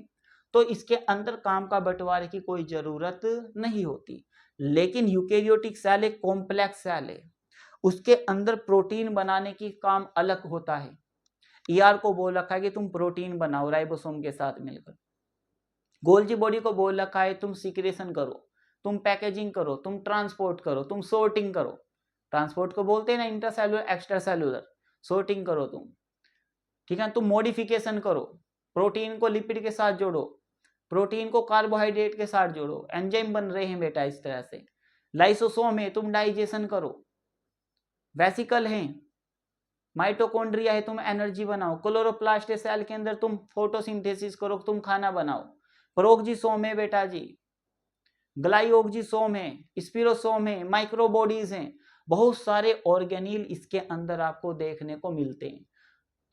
तो इसके अंदर काम का बंटवारे की कोई जरूरत नहीं होती। लेकिन यूकैरियोटिक सेल एक कॉम्प्लेक्स सेल है, उसके अंदर प्रोटीन बनाने की काम अलग होता है। ईआर को बोल रखा है कि तुम प्रोटीन बनाओ राइबोसोम के साथ मिलकर। गोल्जी बॉडी को बोल रखा है तुम सीक्रेशन करो, तुम पैकेजिंग करो, तुम ट्रांसपोर्ट करो, तुम सोर्टिंग करो। ट्रांसपोर्ट को बोलते हैं ना इंट्रासेलुलर एक्स्ट्रासेलुलर, सोर्टिंग करो तुम, ठीक है। तुम मॉडिफिकेशन करो, प्रोटीन को लिपिड के साथ जोड़ो, प्रोटीन को कार्बोहाइड्रेट के साथ जोड़ो, एंजाइम बन रहे हैं बेटा इस तरह से। लाइसोसोम है, तुम डाइजेशन करो। वेसिकल है, माइटोकॉन्ड्रिया है, तुम एनर्जी बनाओ। क्लोरोप्लास्ट है, सेल के अंदर तुम फोटोसिंथेसिस करो, तुम खाना बनाओ। प्रोक्जिसोम है बेटा जी, ग्लाइओक्जिसोम है, स्पिरोसोम है, माइक्रोबॉडीज हैं, बहुत सारे ऑर्गेनील इसके अंदर आपको देखने को मिलते हैं।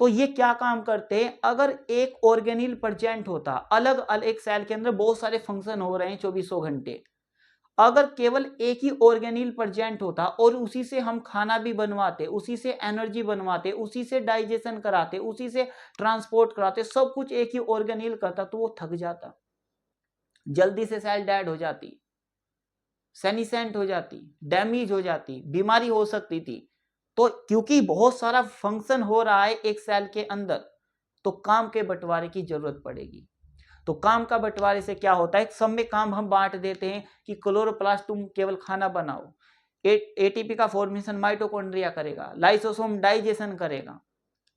तो ये क्या काम करते हैं, अगर एक ऑर्गेनील प्रेजेंट होता, अलग अलग एक सेल के अंदर बहुत सारे फंक्शन हो रहे हैं 24 घंटे, अगर केवल एक ही ऑर्गेनील प्रेजेंट होता और उसी से हम खाना भी बनवाते, उसी से एनर्जी बनवाते, उसी से डाइजेशन कराते, उसी से ट्रांसपोर्ट कराते, सब कुछ एक ही ऑर्गेनील करता, तो वो थक जाता, जल्दी से सेल डेड हो जाती, सेनिसेंट हो जाती, डैमेज हो जाती, बीमारी हो सकती थी। तो क्योंकि बहुत सारा फंक्शन हो रहा है एक सेल के अंदर, तो काम के बंटवारे की जरूरत पड़ेगी। तो काम का बंटवारे से क्या होता है, सब में काम हम बांट देते हैं कि क्लोरोप्लास्ट तुम केवल खाना बनाओ, एटीपी का फॉर्मेशन माइटोकॉन्ड्रिया करेगा, लाइसोसोम डाइजेशन करेगा,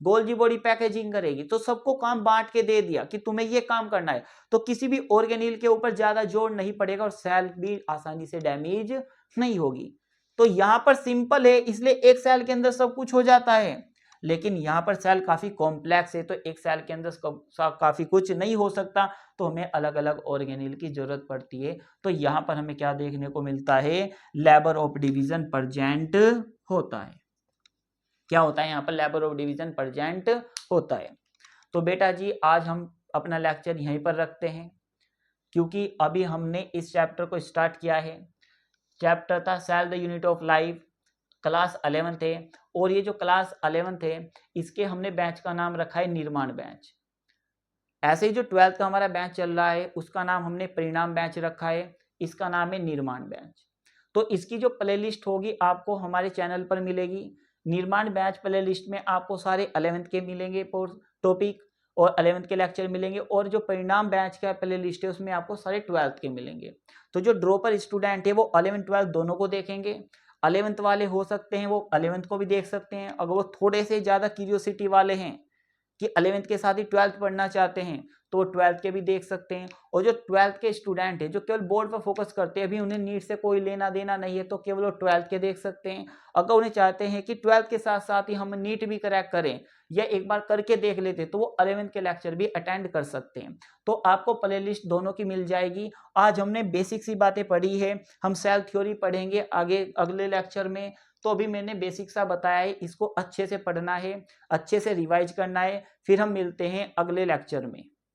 गोल्जी बॉडी पैकेजिंग करेगी। तो सबको काम बांट के दे दिया कि तुम्हें ये काम करना है, तो किसी भी ऑर्गेनील के ऊपर ज्यादा जोर नहीं पड़ेगा और सेल भी आसानी से डैमेज नहीं होगी। तो यहां पर सिंपल है, इसलिए एक सेल के अंदर सब कुछ हो जाता है। लेकिन यहाँ पर सेल काफी कॉम्प्लेक्स है, तो एक सेल के अंदर काफी कुछ नहीं हो सकता, तो हमें अलग अलग ऑर्गेनील की जरूरत पड़ती है। तो यहाँ पर हमें क्या देखने को मिलता है, लेबर ऑफ डिवीजन प्रेजेंट होता है। क्या होता है यहाँ पर, लेबर ऑफ डिवीजन प्रेजेंट होता है। तो बेटा जी आज हम अपना लेक्चर यहीं पर रखते हैं, क्योंकि अभी हमने इस चैप्टर को स्टार्ट किया है। चैप्टर था cell the unit of life, class 11th है, और ये जो क्लास 11th है इसके हमने बैच का नाम रखा है निर्माण बैच। ऐसे ही जो 12th का हमारा बैच चल रहा है उसका नाम हमने परिणाम बैच रखा है, इसका नाम है निर्माण बैच। तो इसकी जो प्लेलिस्ट होगी आपको हमारे चैनल पर मिलेगी। निर्माण बैच प्लेलिस्ट में आपको सारे 11th के मिलेंगे टॉपिक, और 11th के लेक्चर मिलेंगे, और जो परिणाम बैच का प्लेलिस्ट है उसमें आपको सारे 12th के मिलेंगे। तो जो ड्रॉपर स्टूडेंट है वो 11th 12th दोनों को देखेंगे। 11th वाले हो सकते हैं वो 11th को भी देख सकते हैं, अगर वो थोड़े से ज़्यादा क्यूरियोसिटी वाले हैं कि 11th के साथ ही 12th पढ़ना चाहते हैं तो वो 12th के भी देख सकते हैं। और जो 12th के स्टूडेंट हैं जो केवल बोर्ड पर फोकस करते हैं, अभी उन्हें नीट से कोई लेना देना नहीं है, तो केवल वो 12th के देख सकते हैं। अगर उन्हें चाहते हैं कि 12th के साथ साथ ही हम नीट भी क्रैक करें या एक बार करके देख लेते, तो वो 11th के लेक्चर भी अटेंड कर सकते हैं। तो आपको प्लेलिस्ट दोनों की मिल जाएगी। आज हमने बेसिक सी बातें पढ़ी है, हम सेल थ्योरी पढ़ेंगे आगे अगले लेक्चर में। तो अभी मैंने बेसिक सा बताया है, इसको अच्छे से पढ़ना है, अच्छे से रिवाइज करना है, फिर हम मिलते हैं अगले लेक्चर में।